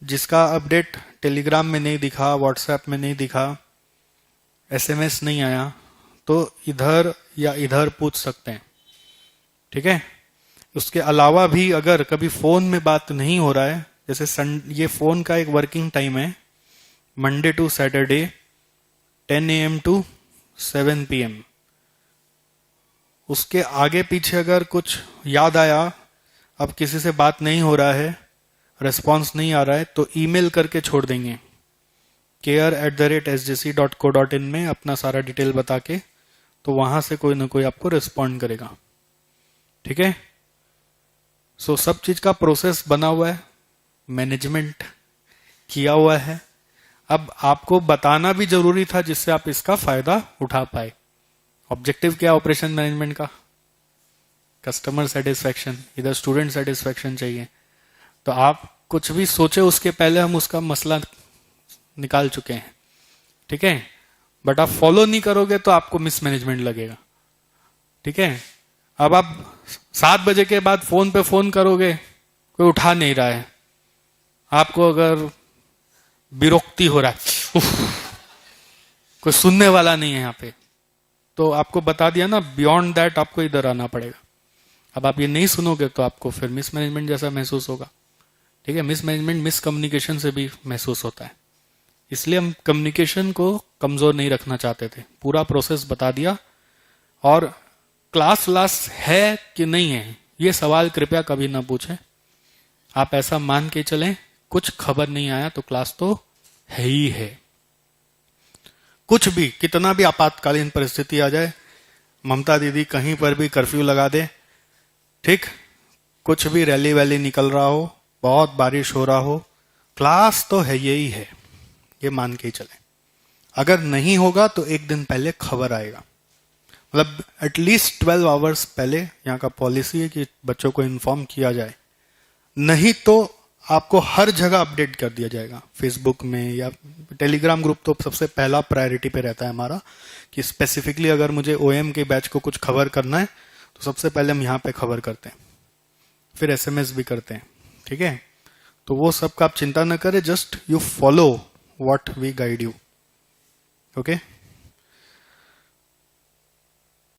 जिसका अपडेट टेलीग्राम में नहीं दिखा, व्हाट्सएप में नहीं दिखा, एसएमएस नहीं आया, तो इधर या इधर पूछ सकते हैं, ठीक है। उसके अलावा भी अगर कभी फोन में बात नहीं हो रहा है, जैसे ये फोन का एक वर्किंग टाइम है, Monday to Saturday 10 AM to 7 PM। उसके आगे पीछे अगर कुछ याद आया, अब किसी से बात नहीं हो रहा है, रेस्पॉन्स नहीं आ रहा है, तो ईमेल करके छोड़ देंगे care@sjc.co.in में अपना सारा डिटेल बता के, तो वहां से कोई ना कोई आपको रिस्पॉन्ड करेगा, ठीक है। सो सब चीज का प्रोसेस बना हुआ है, मैनेजमेंट किया हुआ है। अब आपको बताना भी जरूरी था जिससे आप इसका फायदा उठा पाए। ऑब्जेक्टिव क्या ऑपरेशन मैनेजमेंट का? कस्टमर सेटिस्फैक्शन, इधर स्टूडेंट सेटिस्फैक्शन चाहिए। तो आप कुछ भी सोचे उसके पहले हम उसका मसला निकाल चुके हैं, ठीक है। बट आप फॉलो नहीं करोगे तो आपको मिसमैनेजमेंट लगेगा, ठीक है। अब आप 7 बजे के बाद फोन पे फोन करोगे, कोई उठा नहीं रहा है, आपको अगर विरक्ति हो रहा है, कोई सुनने वाला नहीं है यहाँ पे, तो आपको बता दिया ना, बियॉन्ड दैट आपको इधर आना पड़ेगा। अब आप ये नहीं सुनोगे तो आपको फिर मिसमैनेजमेंट जैसा महसूस होगा, ठीक है। मिसमैनेजमेंट मिसकम्युनिकेशन से भी महसूस होता है, इसलिए हम कम्युनिकेशन को कमजोर नहीं रखना चाहते थे। पूरा प्रोसेस बता दिया। और क्लास है कि नहीं है, ये सवाल कृपया कभी ना पूछें। आप ऐसा मान के चलें, कुछ खबर नहीं आया तो क्लास तो है ही है। कुछ भी, कितना भी आपातकालीन परिस्थिति आ जाए, ममता दीदी कहीं पर भी कर्फ्यू लगा दे, ठीक, कुछ भी रैली वैली निकल रहा हो, बहुत बारिश हो रहा हो, क्लास तो है यही है, ये मान के ही चले। अगर नहीं होगा तो एक दिन पहले खबर आएगा, मतलब एटलीस्ट 12 आवर्स पहले यहाँ का पॉलिसी है कि बच्चों को इन्फॉर्म किया जाए। नहीं तो आपको हर जगह अपडेट कर दिया जाएगा, फेसबुक में या टेलीग्राम ग्रुप तो सबसे पहला प्रायोरिटी पे रहता है हमारा, कि स्पेसिफिकली अगर मुझे ओएम के बैच को कुछ खबर करना है तो सबसे पहले हम यहाँ पे खबर करते हैं, फिर एसएमएस भी करते हैं, ठीक है। तो वो सब का आप चिंता न करें, just you follow what we guide you, okay.